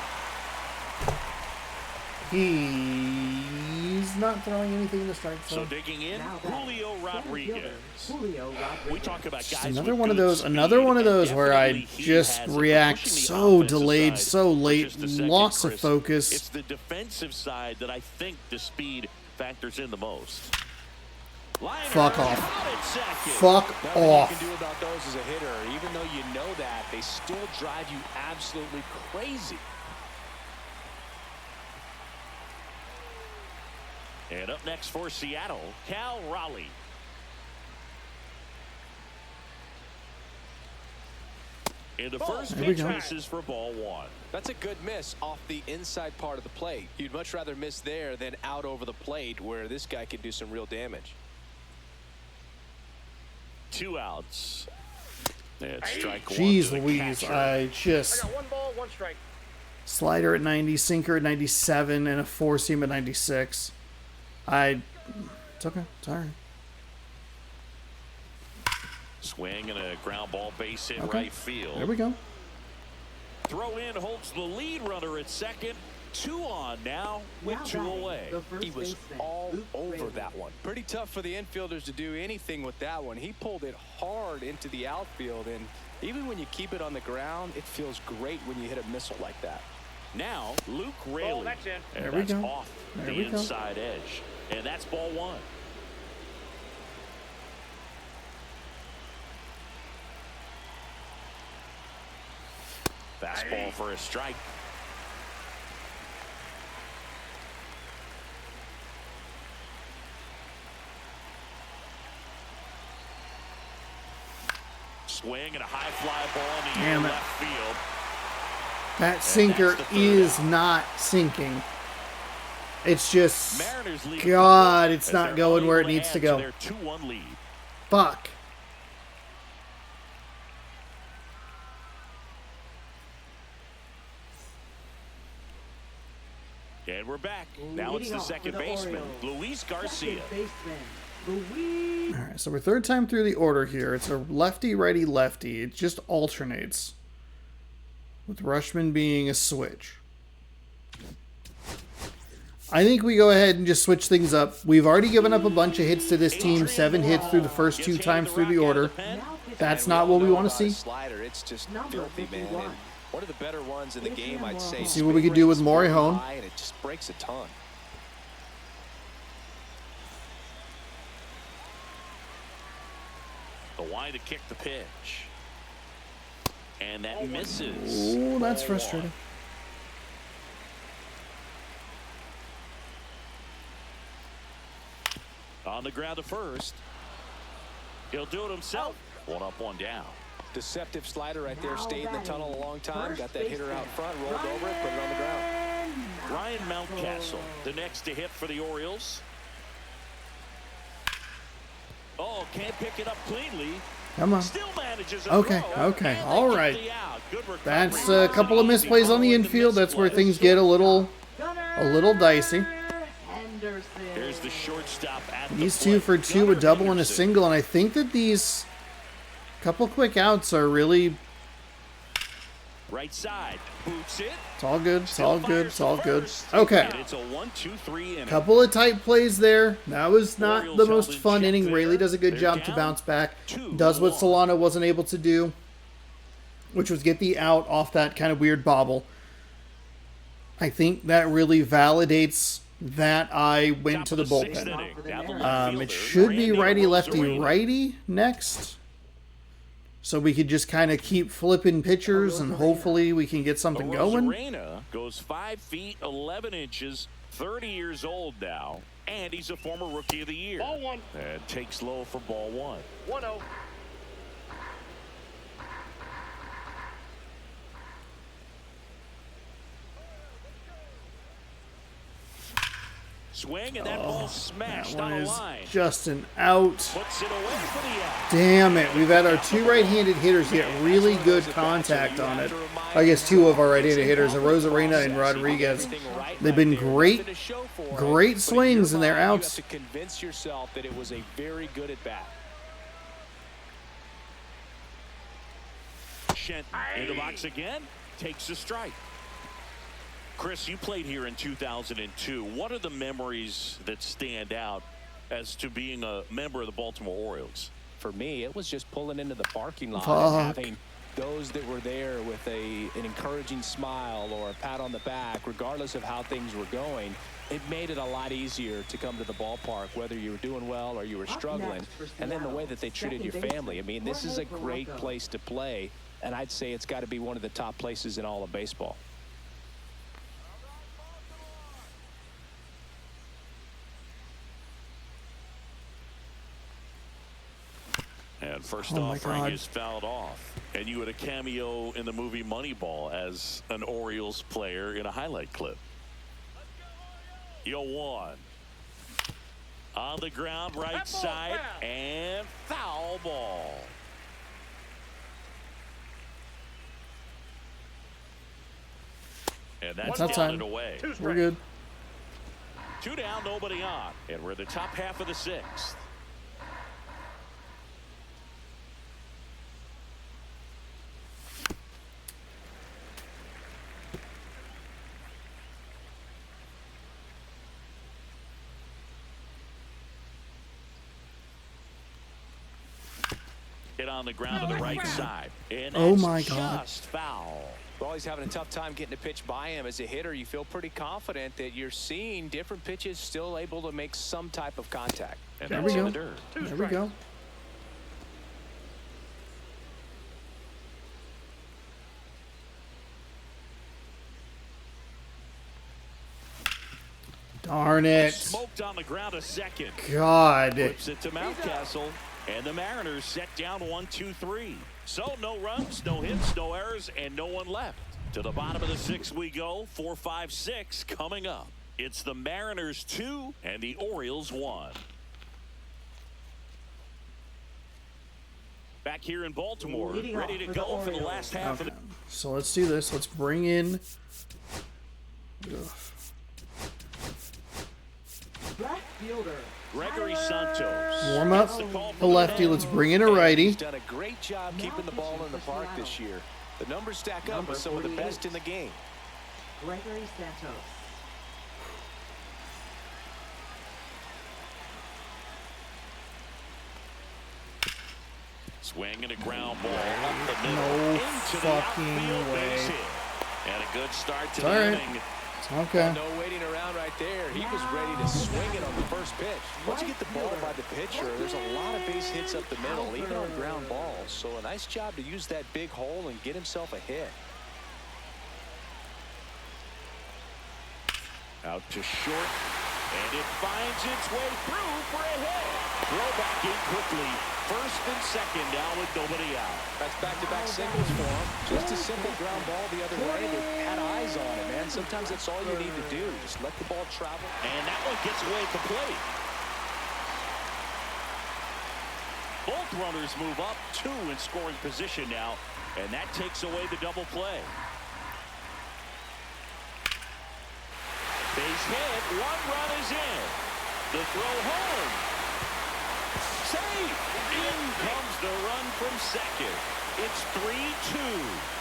He's not throwing anything in the strike So zone. digging in, Now batting, Julio center Rodriguez. fielder, Julio Rodriguez. We talk about guys Another with one of good those. speed, Another one of those and where I definitely he just has it. react Pushing the so offensive delayed, side so for late, just a second, loss of Chris. focus. It's the defensive side that I think the speed factors in the most. Liner Fuck off. out at second. Fuck Nothing you off. can do about those as a hitter. Even though you know that, they still drive you absolutely crazy. And up next for Seattle, Cal Raleigh. In the first There we pitch go. misses for ball 1. That's a good miss off the inside part of the plate. You'd much rather miss there than out over the plate where this guy can do some real damage. 2 outs. And strike 1 Jeez to the Louise, catcher. I just... 1 ball, 1 strike. Slider at 90, sinker at 97, and a 4-seam at 96. It's okay. It's all right. Swing and a ground ball base hit Okay. right field. There we go. Throw in holds the lead runner at second. 2 on now with Now 2 batting, away. the first He was baseman, all Luke over Rayleigh. that one. Pretty tough for the infielders to do anything with that one. He pulled it hard into the outfield, and even when you keep it on the ground, it feels great when you hit a missile like that. Now Luke Rayleigh. that's in. And There we that's go. off There the we go. inside edge. And that's ball 1. Fastball for a strike. swing and a high fly ball in the Damn it. left field. That sinker is not sinking. It's just, Mariners lead God, it's as not they're going where it unable to needs to add go. their 2-1 lead. Fuck. And we're back. Now it's Leading the off second for the baseman, Orioles, Luis Garcia. Second baseman, Luis. All right, so we're third time through the order here. It's a lefty, righty, lefty. It just alternates, with Rushman being a switch. I think we go ahead and just switch things up. We've already given up a bunch of hits to this team. 7 hits through the first 2 times through the order. That's not what we want to see. Slider, it's just Number filthy, man. 51. And one of the better ones in the game, I'd say. See what we can do with Morihone. And it just breaks a ton. The wide to kick the pitch. And that misses. Oh, that's Ball frustrating. On the ground to first. He'll do it himself. 1 up, 1 down. Deceptive slider right there. Now Stayed in the batting, tunnel a long time. first Got that hitter out baseman, front. Rolled over it. Put it on the ground. Ryan Mountcastle, the next to hit for the Orioles. Oh, can't pick it up cleanly. Come on. Still manages a Okay, throw, okay, and they all get right. the out. Good recovery. That's a couple of misplays on the infield. That's where things get a little dicey. Henderson. Here's the shortstop at These the 2 plate. for 2, a Gunnar double and a Henderson. single, and I think that these couple quick outs are really. Right side. Boots it. It's all good. It's all good. It's all good. First. Okay. And it's a 1-2-3 inning. Couple of tight plays there. That was not Orioles the held most in fun check inning. there. Rayleigh does a good They're job to down bounce back. 2-1. Does what Solano wasn't able to do, which was get the out off that kind of weird bobble. I think that really validates that I went Top to the of sixth bullpen. inning. Down the left It fielder, should be Randy righty, lefty, Rosarena. righty next. So we could just kind of keep flipping pitchers and hopefully we can get something going. Rosarena goes 5 feet 11 inches, 30 years old now, and he's a former Rookie of the Year. Ball 1. And takes low for ball 1. 1-0. Swing, and that ball smashed That one on the is line. just an out. Puts it away for the out. Damn it. We've had our 2 right-handed hitters get really good contact on it. I guess 2 of our right-handed hitters, Rosarena and Rodriguez. They've been great swings in their outs. You have to convince yourself that it was a very good at bat. Shenton in the box again, takes a strike. Chris, you played here in 2002. What are the memories that stand out as to being a member of the Baltimore Orioles? For me, it was just pulling into the parking lot Fuck. and having those that were there with an encouraging smile or a pat on the back, regardless of how things were going. It made it a lot easier to come to the ballpark, whether you were doing well or you were struggling. next for And then the way Seattle, that they treated second your family. I mean, this is a baseman, great Jorge place to play, and I'd say it's got to be one of the top places in all of baseball. And first Oh my offering God. is fouled off. And you had a cameo in the movie Moneyball as an Orioles player in a highlight clip. Yo, 1. On the ground, right side, and foul ball. And that's That's down time. and away. We're good. 2 down, nobody on. And we're in the top half of the 6th. Hit on the ground to the right side. And Oh that's my God. just foul. Well, he's having a tough time getting a pitch by him. As a hitter, you feel pretty confident that you're seeing different pitches still able to make some type of contact. And There that's we in go. the dirt. There we go. Darn it. Smoked on the ground a second. God. Flips it to Mountcastle. And the Mariners set down 1-2-3. So no runs, no hits, no errors, and no one left. To the bottom of the 6th we go. 4, 5, 6 coming up. It's the Mariners 2 and the Orioles 1. Back here in Baltimore, ready to go for the last half of the... So let's do this. Let's bring in... Left fielder. Gregory Santos. Warm up the lefty. Let's bring in a righty. He's done a great job keeping the ball in the park this year. The numbers stack up with some of the best in the game. Gregory Santos. Swinging a ground ball up the middle No into fucking the outfield way. base hit. And a good start to It's all the right. inning. Okay. No waiting around right there. He was ready to swing it on the first pitch. Once you get the ball by the pitcher, there's a lot of base hits up the middle, even on ground balls. So a nice job to use that big hole and get himself a hit. Out to short, and it finds its way through for a hit. Throw back in quickly. First and second now with nobody out. That's back-to-back singles for him. Just a simple ground ball the other way. They had eyes on it, man. Sometimes that's all you need to do. Just let the ball travel. And that one gets away at the plate. Both runners move up, 2 in scoring position now, and that takes away the double play. Base hit, 1 run is in. The throw home. Safe. In comes the run from second. It's 3-2.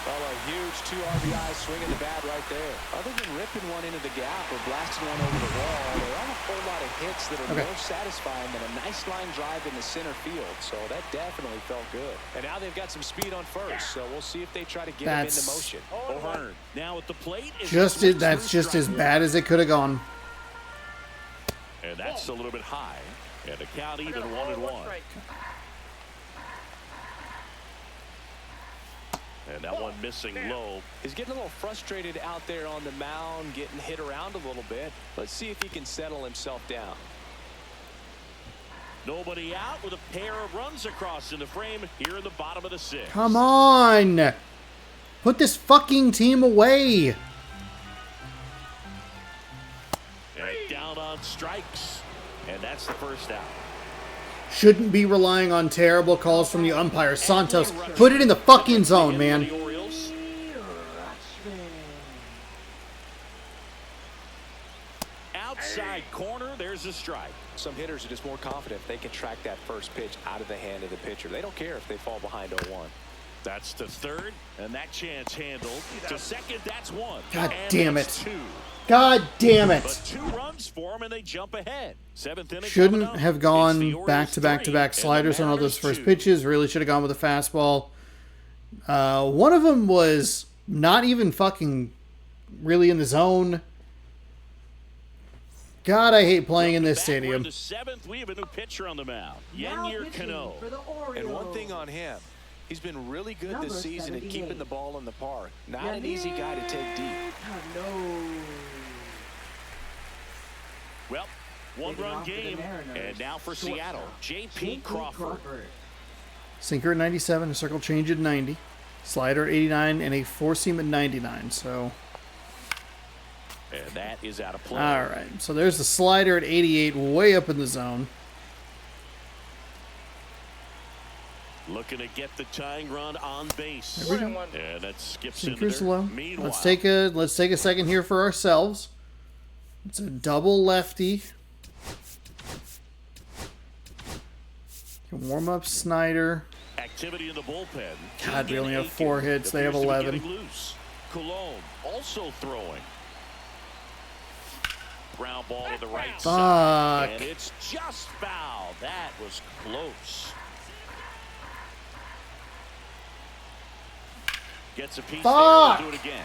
Well, a huge 2 RBI swing in the bat right there. Other than ripping one into the gap or blasting one over the wall, there aren't a whole lot of hits that are more satisfying than a nice line drive in the center field. So that definitely felt good. And now they've got some speed on first, so we'll see if they try to get him into motion. O'Hearn now at the plate. That's just as bad as it could have gone. And that's a little bit high. And the count even 1-1. And that one missing low. He's getting a little frustrated out there on the mound, getting hit around a little bit. Let's see if he can settle himself down. Nobody out with a pair of runs across in the frame here in the bottom of the 6th. Come on. Put this fucking team away. And down on strikes. And that's the first out. Shouldn't be relying on terrible calls from the umpire. Santos, put it in the fucking zone, man. Outside corner, there's a strike. Some hitters are just more confident they can track that first pitch out of the hand of the pitcher. They don't care if they fall behind 0-1. That's to third, and that chance handled. To second, that's 1. God And damn it. that's 2. God damn it. But 2 runs for them, and they jump ahead. 7th inning. Shouldn't have gone back-to-back-to-back sliders on all those first pitches. Really should have gone with a fastball. One of them was not even fucking really in the zone. God, I hate playing in this stadium. The 7th, we have a new pitcher on the mound. Yennier Cano. And one thing on him, he's been really good this season at keeping the ball in the park. Not an easy guy to take deep. Well, 1-run game, and now for Seattle, J.P. Crawford. Sinker at 97, a circle change at 90, slider at 89, and a four-seam at 99. So, and that is out of play. all right. So there's the slider at 88, way up in the zone. Looking to get the tying run on base. There we go. And that skips into Sinker's there. low. Meanwhile, Let's take a second here for ourselves. It's a double lefty. Can warm up Snyder. activity in the bullpen. God, we only have 4 hits. They have 11. Cologne also throwing. Ground ball to the right Fuck. side. And it's just foul. That was close. Gets a piece Fuck. there to do it again.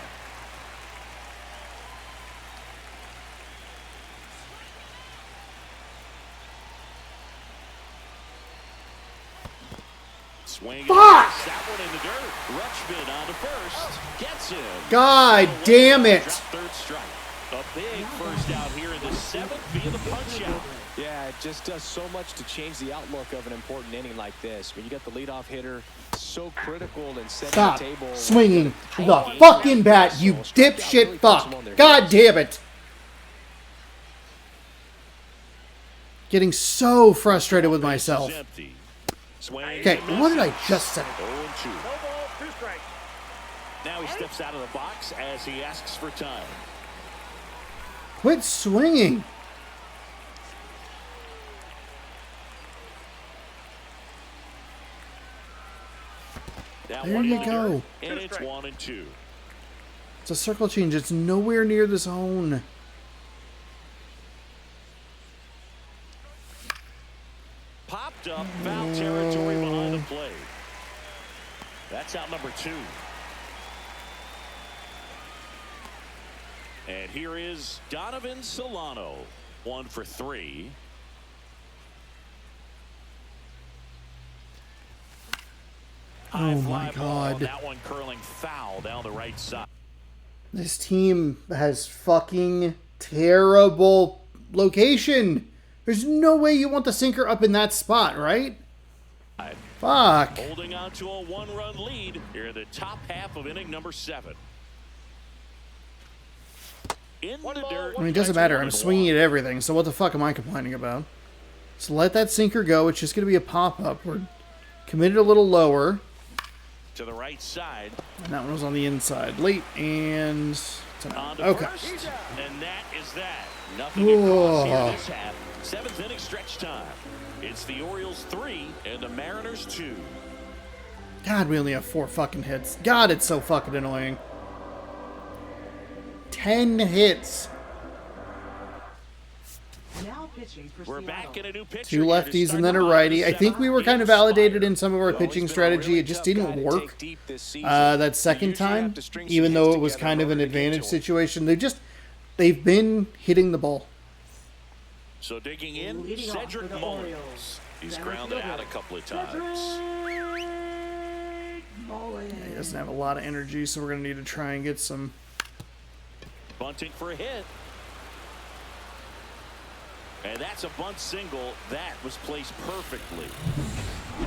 Swing. Fuck! That one in the dirt. Rutschman on to first. Gets him. God damn it. Third strike. A big first out here in the 7th via the punch out. Yeah, it just does so much to change the outlook of an important inning like this. When you got the leadoff hitter so critical in setting Stop the table. swinging the fucking bat, you dipshit fuck. God damn it. Getting so frustrated with myself. Okay, what did I just say? 0-2. Now he steps out of the box as he asks for time. Quit swinging. Now There you go. And it's 1-2. It's a circle change. It's nowhere near the zone. Popped up, foul territory behind the plate. That's out number 2. And here is Donovan Solano, 1 for 3. Oh my God. That one curling foul down the right side. This team has fucking terrible location. There's no way you want the sinker up in that spot, right? Fuck. Holding on to a 1-run lead here in the top half of inning number 7. In the dirt. I mean, it doesn't matter. I'm swinging at everything, so what the fuck am I complaining about? So let that sinker go. It's just going to be a pop-up. We're committed a little lower. To the right side. And that one was on the inside. Late and... Okay. And that is that. Nothing across here this half. 7th inning stretch time. It's the Orioles 3 and the Mariners 2. God, we only have 4 fucking hits. God, it's so fucking annoying. 10 hits. Now pitching for We're Seattle. back in a new pitcher. 2 lefties and then a righty. I think we were kind of validated in some of our pitching strategy. It just didn't work that second time, even though it was kind of an advantage situation. They've been hitting the ball. So digging in, Leading off Cedric for the Mullins. Orioles. He's Center grounded fielder, out a couple of times. Mullins. He doesn't have a lot of energy, so we're going to need to try and get some... Bunting for a hit. And that's a bunt single. That was placed perfectly.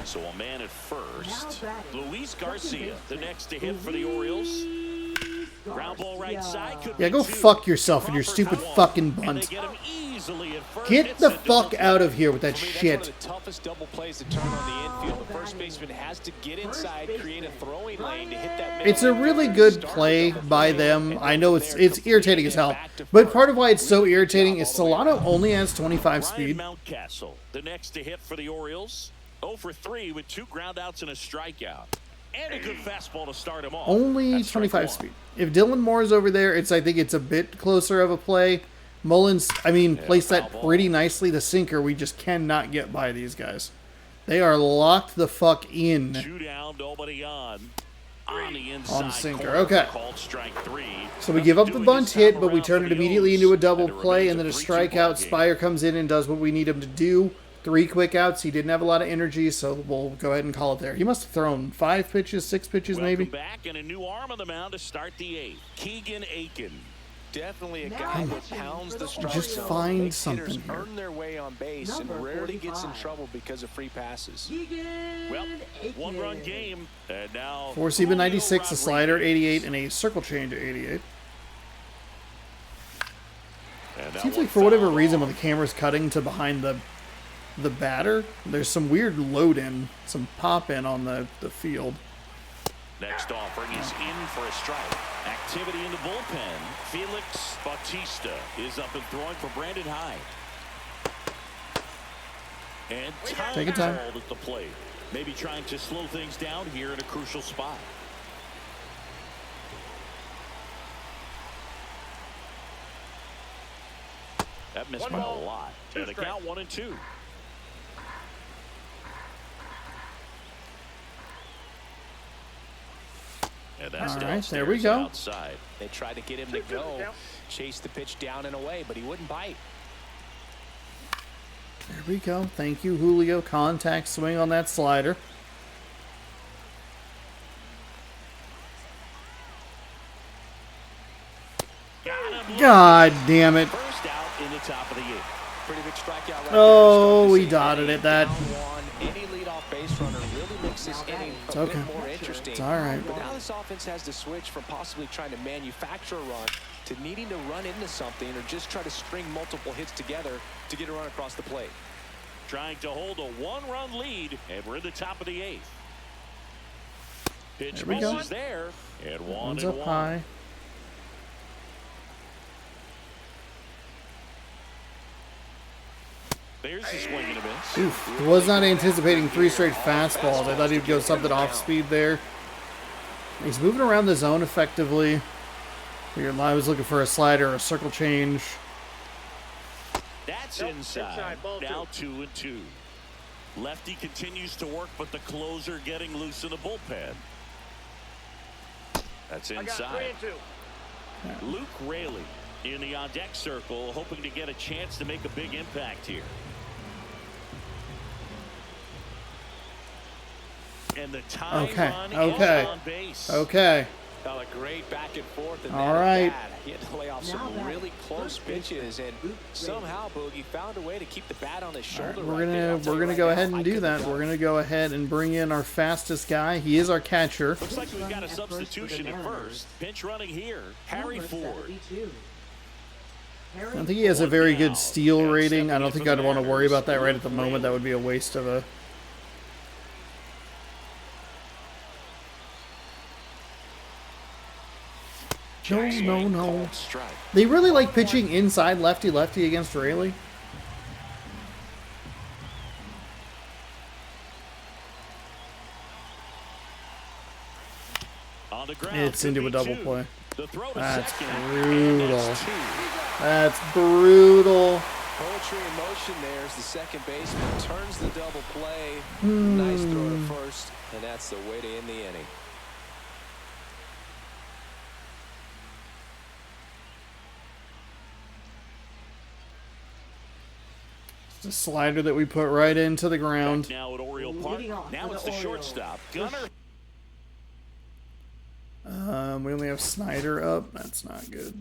So a man at first. Luis Garcia, the next to hit for the Orioles. Ground ball right side. Could Yeah, be go 2. fuck yourself and your stupid fucking And they bunt. get him easily at first. Get Hits the it. fuck out of here with that For me, that's shit. one of the toughest double plays to turn on the infield. The first baseman has to get inside, create a throwing lane to hit that middle. It's a really good play by them. I know it's irritating as hell. But part of why it's so irritating is Solano only has 25 Ryan speed. Mountcastle, the next to hit for the Orioles. 0 for 3 with 2 groundouts and a strikeout. And a good fastball to start him off. Only That's strike 25 one. speed. If Dylan Moore's over there, I think it's a bit closer of a play. Mullins, placed that pretty nicely. The sinker, we just cannot get by these guys. They are locked the fuck in. 2 down, nobody on. On the inside. On sinker, corner, okay. Called strike 3. So we give up the Doing bunt this hit, time but we around turn for it the immediately O's, into a double and it play, remains and then a 3-2 ball strikeout. game. Spire comes in and does what we need him to do. 3 quick outs. He didn't have a lot of energy, so we'll go ahead and call it there. He must have thrown 5 pitches, 6 pitches maybe. Welcome back, and a new arm on the mound to start the 8th. Keegan Aiken. Definitely a guy that pounds the strike Just zone, find makes something hitters here. earn their way on base and Number rarely gets in 45. trouble because of free passes. Well, 1-run game, and now 4-seam at 96, a slider at Rodriguez. 88, and a circle change at 88. And that Seems one like for whatever fouled reason off. when the camera's cutting to behind the batter, there's some weird load in, some pop in on the field. Next offering is in for a strike. Activity in the bullpen. Felix Bautista is up and throwing for Brandon Hyde. And Take your time. called at the plate. Maybe trying to slow things down here in a crucial spot. That missed by a lot. And the count 1-2. And that's All right, downstairs there we go. outside. They tried to get him to go, chase the pitch down and away, but he wouldn't bite. There we go. Thank you, Julio. Contact swing on that slider. Got him God damn it. First out in the top of the 8th. Pretty big strikeout right Oh, there. we dotted it. That. Down one. Any leadoff base runner really makes this inning a okay. bit more interesting. It's all right. But now this offense has to switch from possibly trying to manufacture a run to needing to run into something or just try to string multiple hits together to get a run across the plate. Trying to hold a 1-run lead, and we're in the top of the 8th. Pitch misses there, and One's 1-1. up high. There's the swing and a miss. Oof. Was not anticipating 3 straight fastballs. I thought he'd go something off speed there. He's moving around the zone effectively. I was looking for a slider or a circle change. That's inside. Now 2-2. Lefty continues to work, but the closer getting loose in the bullpen. That's inside. Luke Raley in the on-deck circle, hoping to get a chance to make a big impact here. And the time run is on base. Okay. Well, a great back and forth. And all right. He had to lay off some really close pitches, and somehow Boogie found a way to keep the bat on his shoulder. Right, we're gonna go ahead and do that. We're gonna go ahead and bring in our fastest guy. He is our catcher. Looks like we've got a substitution at first. Pinch running here, Harry Ford. I think he has a very good steal rating. I don't think I'd want to worry about that right at the moment. That would be a waste of a. No. They really like pitching inside lefty-lefty against Raley. It's into a double play. That's brutal. That's brutal. Poetry in motion there as the second baseman turns the double play. Nice throw to first, and that's the way to end the inning. The slider that we put right into the ground. Now at Oriole Park. Now it's the shortstop. Gunner. We only have Snyder up. That's not good.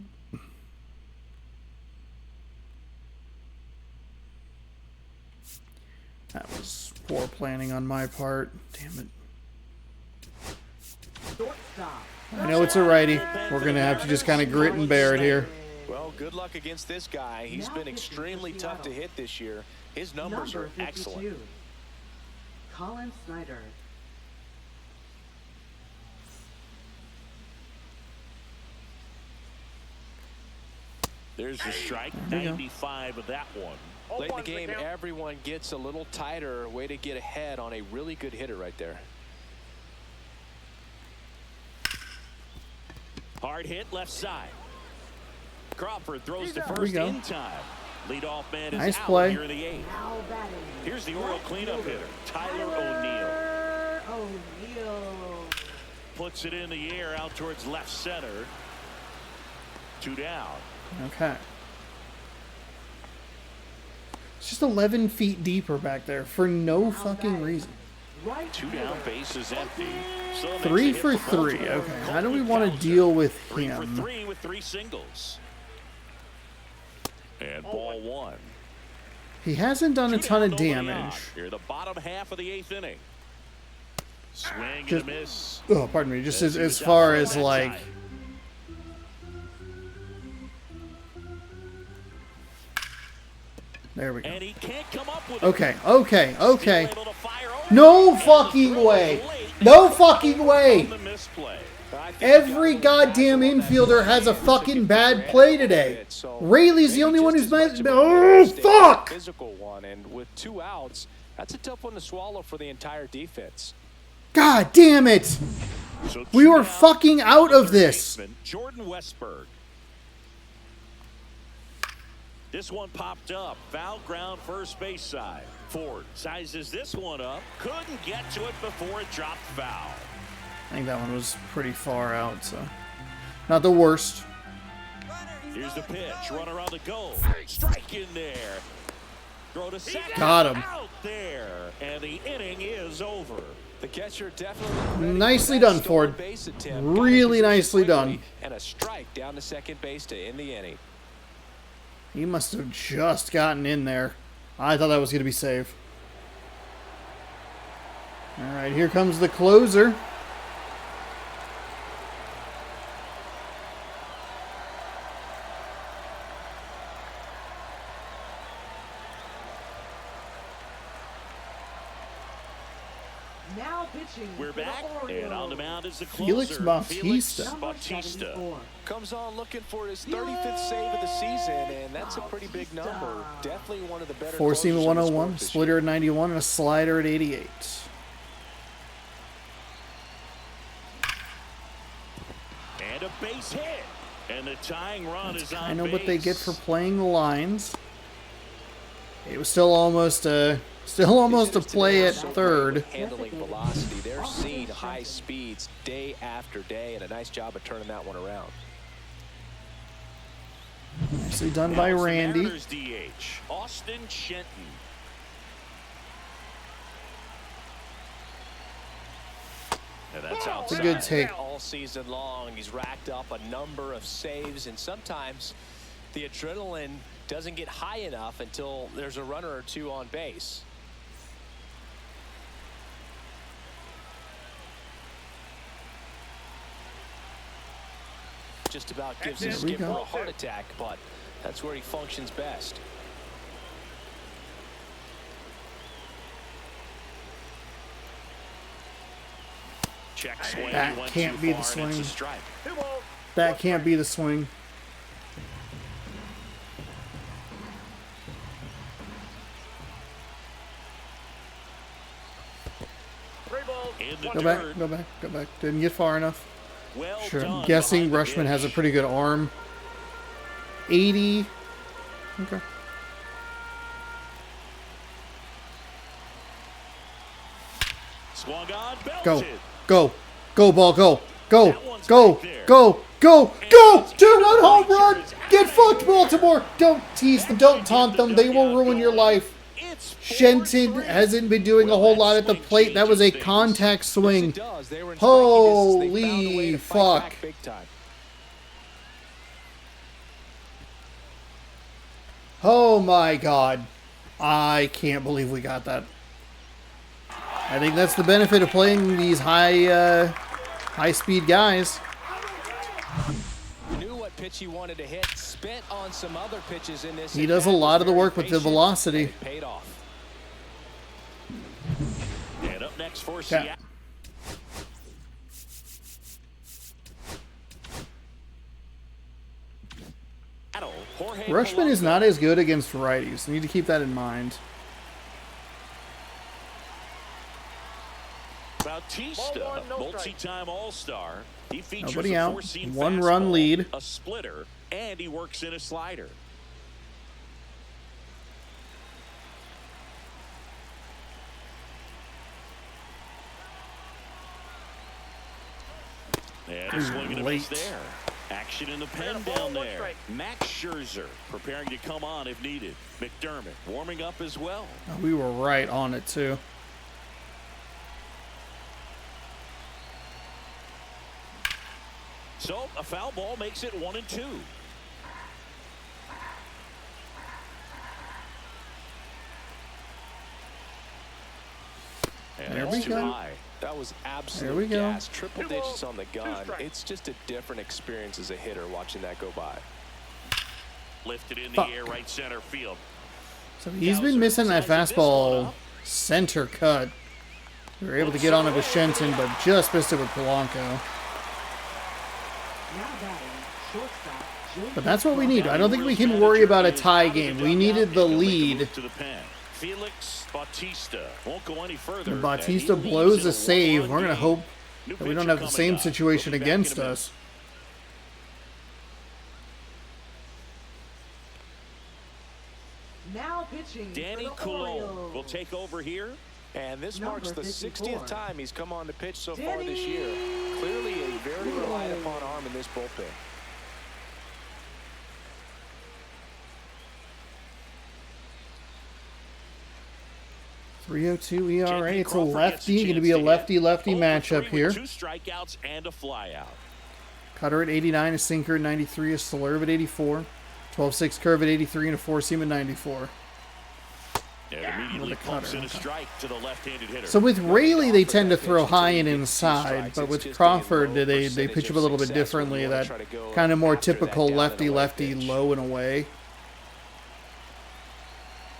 That was poor planning on my part. Damn it. I know it's a righty. We're going to have to just kind of grit and bear it here. Well, good luck against this guy. He's been extremely tough to hit this year. His numbers are excellent. Colin Snyder. There's the strike. 95 of that one. Late in the game, everyone gets a little tighter. Way to get ahead on a really good hitter right there. Hard hit left side. Crawford throws to first in time. Leadoff man is nice out play. Here in the 8th. Here's the Oriole cleanup hitter, Tyler O'Neill. Puts it in the air out towards left center. 2 down. Okay. It's just 11 feet deeper back there for no fucking reason. 2 down, base is empty. 3 for 3. Okay, how do we want to deal with 3 for him? 3 with 3 singles. And ball 1. He hasn't done a ton of damage. Here, the bottom half of the 8th inning. Swing Just, and a miss. oh, pardon me. Just as far as like. There we go. And he can't come up with Okay. No fucking way. No fucking way. Every goddamn infielder has a fucking bad play today. Rayleigh's the only one who's made. Oh, fuck! Physical one, and with 2 outs, that's a tough one to swallow for the entire defense. God damn it! We were fucking out of this. Jordan Westberg. This one popped up. Foul ground first base side. Ford sizes this one up. Couldn't get to it before it dropped foul. I think that one was pretty far out, so not the worst. Here's the pitch. Runner on the go. Strike in there. Throw to second. Got him. Out there. And the inning is over. The catcher definitely nicely done, Ford. Really nicely done. And a strike down to second base to end the inning. He must have just gotten in there. I thought that was going to be safe. All right, here comes the closer. Now pitching. We're for the back, Orioles. and on the mound is the closer, Felix Bautista. Felix Bautista. 74. Comes on looking for his 35th save of the season, and that's a pretty big number. Definitely one of the better Four seam at closers in the 101, sport this splitter year. at 91, and a slider at 88. And a base hit. And the tying run is on I know base. what they get for playing the lines. It was still almost a play at So great third. with handling velocity. They're seeing high speeds day after day, and a nice job of turning that one around. Nicely done by Now it's the Randy. Mariners DH, Austin Shenton. And that's outside. It's a good take. All season long, he's racked up a number of saves, and sometimes the adrenaline doesn't get high enough until there's a runner or two on base. Just about gives his There we skipper go. a heart attack, but that's where he functions best. Check swing. That He went can't too be the far, and it's a swing. strike. That can't be the swing. In the Go back, dirt. go back, go back. Didn't get far enough. Well Sure. done I'm guessing behind the Rushman has a dish. pretty good arm. 80. Okay. Swung on, Go. belted. Go. Go, ball, go. Go. That one's Go. back there. Go. Go. Go. 2-run home run. Get fucked, Baltimore. Don't tease them. Don't taunt them. They will ruin your life. It's Shenton 4-3. hasn't been doing a whole lot at the plate. That was a contact Yes, swing. it does. They were in striking distance. They found a way Holy to fight back fuck. big time. Oh my god. I can't believe we got that. I think that's the benefit of playing these high speed guys. Knew what pitch he wanted to hit. Spent on some other pitches in this. He does a at-bat, lot of the very work with the patient, velocity. and it paid off. And up next for Yeah. Seattle. Jorge Rushman is Polanco. not as good against righties. You need to keep that in mind. Bautista, multi-time All-Star. He features Nobody a out. four-seam 1-run fastball, lead. a splitter, and he works in a slider. And a swing and a miss Late. there. Action in the pen down there. Max Scherzer preparing to come on if needed. McDermott warming up as well. We were right on it too. So a foul ball makes it 1-2. And There that's we too go. high. That was absolute There we go. gas. Triple digits on the gun. It's just a different experience as a hitter watching that go by. Lifted in the Fuck. air, right center field. So he's been missing that fastball center cut. We were able to get on it with Shenton, but just missed it with Polanco. Now batting, shortstop, James But that's what we need. I don't think we can worry about a tie game. We needed the lead. To the pen. Felix Bautista won't go any further. If Bautista and he blows leads a in save, 1-1 we're going to game. hope New that we don't pitcher have the coming same up. situation We'll be back in a against minute. us. now pitching Danny for the Coulomb Orioles. will take over here. And this Number marks the 54. 60th time he's come on to pitch so far this year. Clearly a very relied upon arm in this bullpen. .302 ERA. J.P. It's a Crawford gets lefty. chance Going to be a to hit. lefty-lefty 0 for matchup 3 here. with 2 strikeouts and a flyout. Cutter at 89, a sinker at 93, a slurve at 84. 12-6 curve at 83 and a 4-seam at 94. And immediately pumps in a strike to the left-handed hitter. So with Rayleigh, they tend to throw high and inside, but with Crawford, they pitch him a little bit differently. That kind of more typical lefty-lefty, low and away.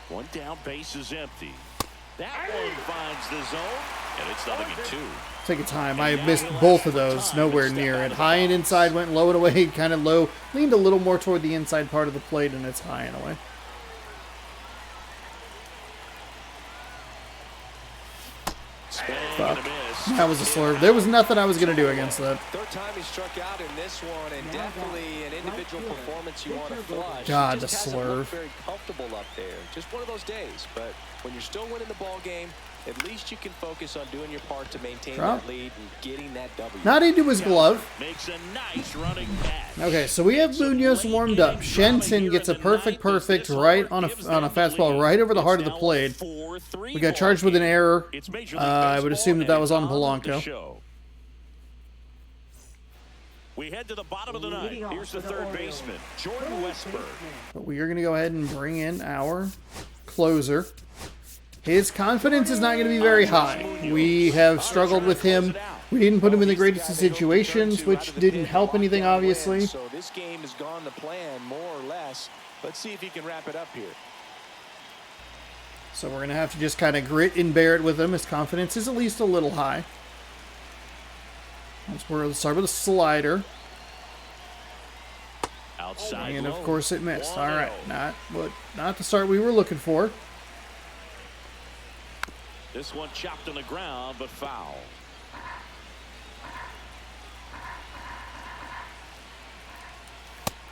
One down, base is empty. That one finds the zone, and it's 0-2. Take a time. I missed both of those. Nowhere near it. High and inside went low and away, kind of low. Leaned a little more toward the inside part of the plate, and it's high and away. Fuck. That was a slurve. There was nothing I was going to do against that. Third time he struck out in this one, and definitely an individual performance you want to flush. God, the Just hasn't looked slurve. very comfortable up there. Just one of those days. But when you're still winning the ball game, at least you can focus on doing your part to maintain that lead and getting that W. Not into his glove. Makes a nice running catch. Okay, so we have Munoz warmed up. Shenton gets a perfect right on a fastball right over the heart of the plate. We got charged with an error. I would assume that was on Polanco. We head to the bottom of the ninth. Here's the third baseman, Jordan Westburg. But we are going to go ahead and bring in our closer. His confidence is not going to be very high. We have struggled with him. We didn't put him in the greatest of situations, which didn't help anything, obviously. So this game has gone to plan, more or less. Let's see if he can wrap it up here. So we're going to have to just kind of grit and bear it with him. His confidence is at least a little high. Let's start with a slider. Outside and of course it missed. All right, not the start we were looking for. This one chopped on the ground, but foul.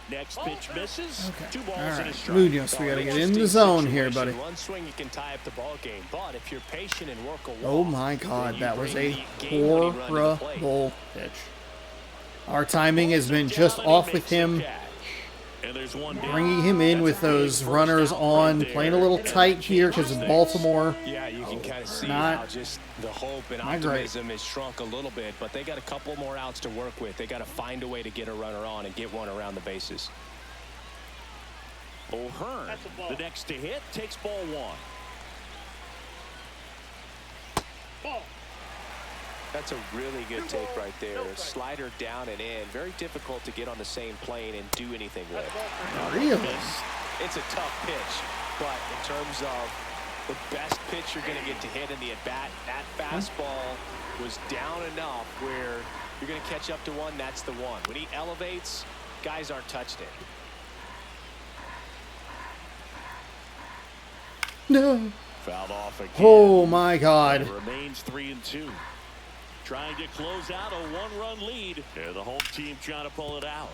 Next pitch misses. Okay. 2 balls All and a right, strike. Munoz, we got to get in the zone here, buddy. One swing you can tie up the ball game, but if you're patient and work a walk, Oh my God, that was a horrible pitch. Our timing has been just off with him. And there's one Bringing him in with those runners on, playing a little tight here because of Baltimore. Yeah, you can kind of see how just the hope and optimism has shrunk a little bit, but they got a couple more outs to work with. They got to find a way to get a runner on and get one around the bases. O'Hearn, the next to hit, takes ball 1. That's a really good take right there. Slider down and in. Very difficult to get on the same plane and do anything with. Really? It's a tough pitch, but in terms of the best pitch you're going to get to hit in the at-bat, that fastball was down enough where you're going to catch up to one. That's the one. When he elevates, guys aren't touched it. No. Fouled off again. Oh my God. It remains 3-2. Trying to close out a 1-run lead. Yeah, the home team trying to pull it out.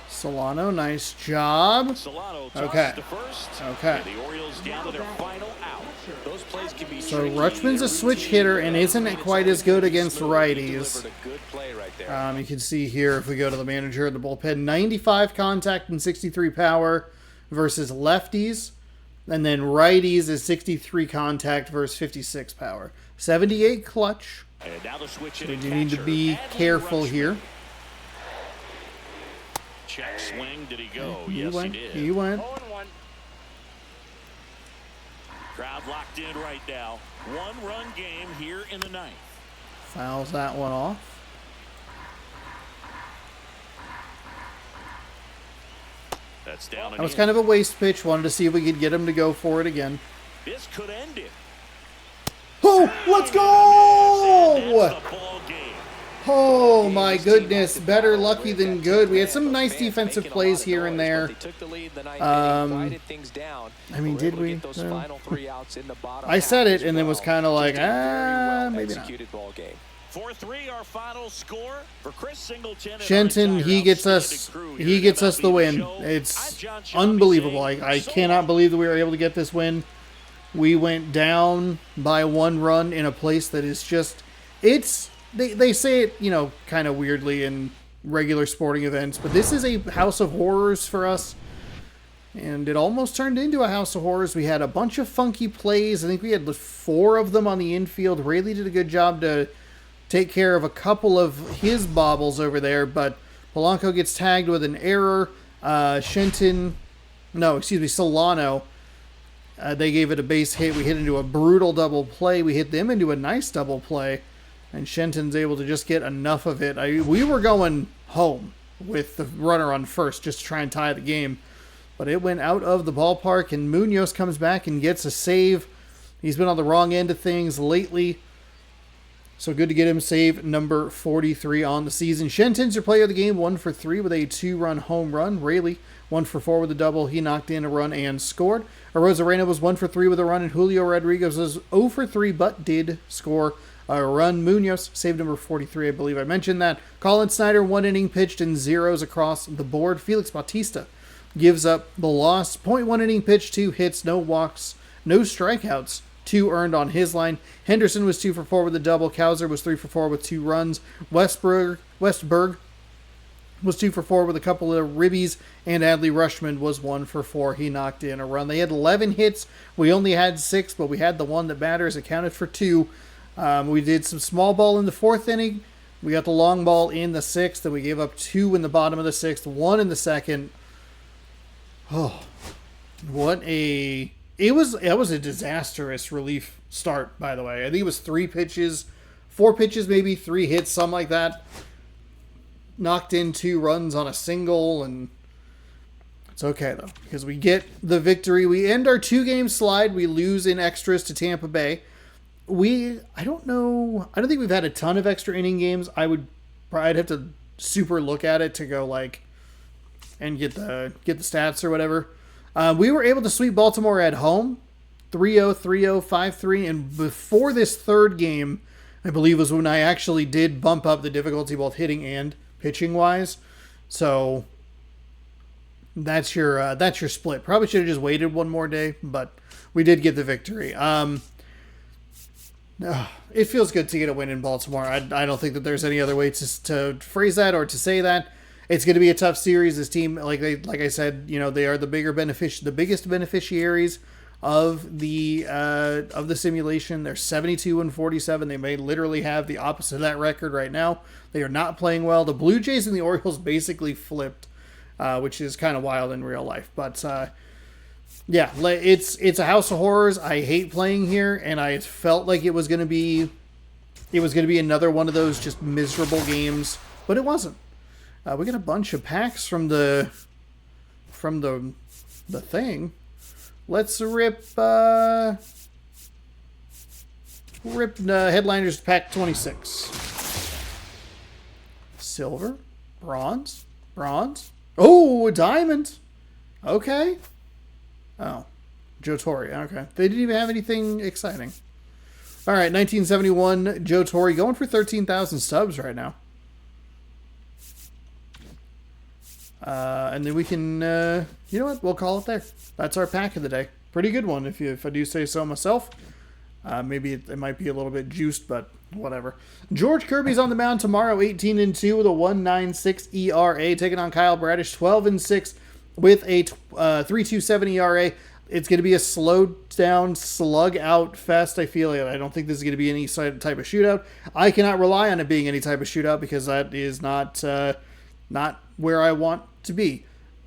Solano, nice job. Solano Okay. to first. Okay. And the Orioles down to their final out. Those plays can be So tricky. Rutschman's a switch hitter and isn't quite as good against righties. Delivered a good play right there. You can see here if we go to the manager of the bullpen, 95 contact and 63 power versus lefties. And then righties is 63 contact versus 56 power. 78 clutch. And now the switch So hitting you need to catcher, be Adley careful Rutschman. here. Check swing. Did he go? He Yes, went. he did. He went. Crowd locked in right now. 1-run game here in the 9th. Fouls that one off. That's down. That was kind of a waste pitch. Wanted to see if we could get him to go for it again. This could end it. Oh, let's And go! that's the ball game. Oh my goodness, better lucky than good. We had some nice defensive plays here and there. I mean, did we? I said it and then was kind of like, maybe not. 4-3 our final score for Chris Singleton. and Shenton, our he gets outstanding us crew he here gets at us the MLB win. Show. I'm It's John Shelby unbelievable. saying I so cannot long. believe that we were able to get this win. We went down by 1 run in a place that is just, they say it, kind of weirdly in regular sporting events, but this is a house of horrors for us. And it almost turned into a house of horrors. We had a bunch of funky plays. I think we had 4 of them on the infield. Rayleigh did a good job to take care of a couple of his bobbles over there, but Polanco gets tagged with an error. Solano. They gave it a base hit. We hit into a brutal double play. We hit them into a nice double play. And Shenton's able to just get enough of it. We were going home with the runner on first just to try and tie the game. But it went out of the ballpark, and Munoz comes back and gets a save. He's been on the wrong end of things lately. So good to get him save number 43 on the season. Shenton's your player of the game, 1 for 3 with a 2-run home run. Rayleigh, 1 for 4 with a double. He knocked in a run and scored. Arozarena was 1 for 3 with a run, and Julio Rodriguez was 0 for 3 but did score a run. Munoz, save number 43, I believe I mentioned that. Colin Snyder, 1 inning pitched and zeros across the board. Felix Bautista gives up the loss. 0.1 inning pitched, 2 hits, no walks, no strikeouts, 2 earned on his line. Henderson was 2 for 4 with a double. Kowser was 3 for 4 with 2 runs. Westberg was 2 for 4 with a couple of ribbies, and Adley Rushman was 1 for 4. He knocked in a run. They had 11 hits. We only had 6, but we had the one that matters. It counted for 2. We did some small ball in the 4th inning. We got the long ball in the 6th, and we gave up 2 in the bottom of the 6th, 1 in the 2nd. Oh, it was a disastrous relief start, by the way. I think it was 4 pitches, maybe 3 hits, something like that. Knocked in 2 runs on a single, and it's okay though, because we get the victory. We end our 2-game slide. We lose in extras to Tampa Bay. I don't think we've had a ton of extra inning games. I'd have to super look at it to go and get the stats or whatever. We were able to sweep Baltimore at home, 3-0, 3-0, 5-3, and before this 3rd game, I believe was when I actually did bump up the difficulty both hitting and pitching wise. So that's your split. Probably should have just waited one more day, but we did get the victory. It feels good to get a win in Baltimore. I don't think that there's any other way to phrase that or to say that. It's going to be a tough series. This team, like I said, they are the biggest beneficiaries of the simulation. They're 72-47. They may literally have the opposite of that record right now. They are not playing well. The Blue Jays and the Orioles basically flipped, which is kind of wild in real life. But yeah, it's a house of horrors. I hate playing here, and I felt like it was going to be another one of those just miserable games, but it wasn't. We got a bunch of packs from the thing. Let's rip Headliners pack 26. Silver, bronze. Oh, a diamond. Okay. Oh, Joe Torre. Okay. They didn't even have anything exciting. All right, 1971 Joe Torre going for 13,000 subs right now. And then we can, you know what? We'll call it there. That's our pack of the day. Pretty good one, if I do say so myself. Maybe it might be a little bit juiced, but whatever. George Kirby's on the mound tomorrow, 18-2 with a 1.96 ERA, taking on Kyle Bradish, 12-6 with a 3.27 ERA. It's going to be a slowed down, slug out fest. I feel like I don't think this is going to be any type of shootout. I cannot rely on it being any type of shootout because that is not where I want to be,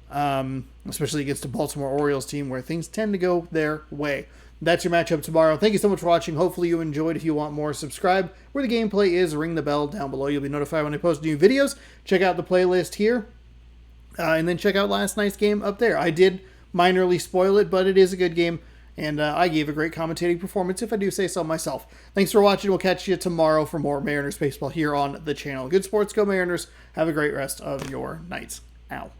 especially against a Baltimore Orioles team where things tend to go their way. That's your matchup tomorrow. Thank you so much for watching. Hopefully you enjoyed. If you want more, subscribe where the gameplay is. Ring the bell down below. You'll be notified when I post new videos. Check out the playlist here, and then check out last night's game up there. I did minorly spoil it, but it is a good game, and I gave a great commentating performance, if I do say so myself. Thanks for watching. We'll catch you tomorrow for more Mariners baseball here on the channel. Good sports. Go Mariners. Have a great rest of your nights. Ow.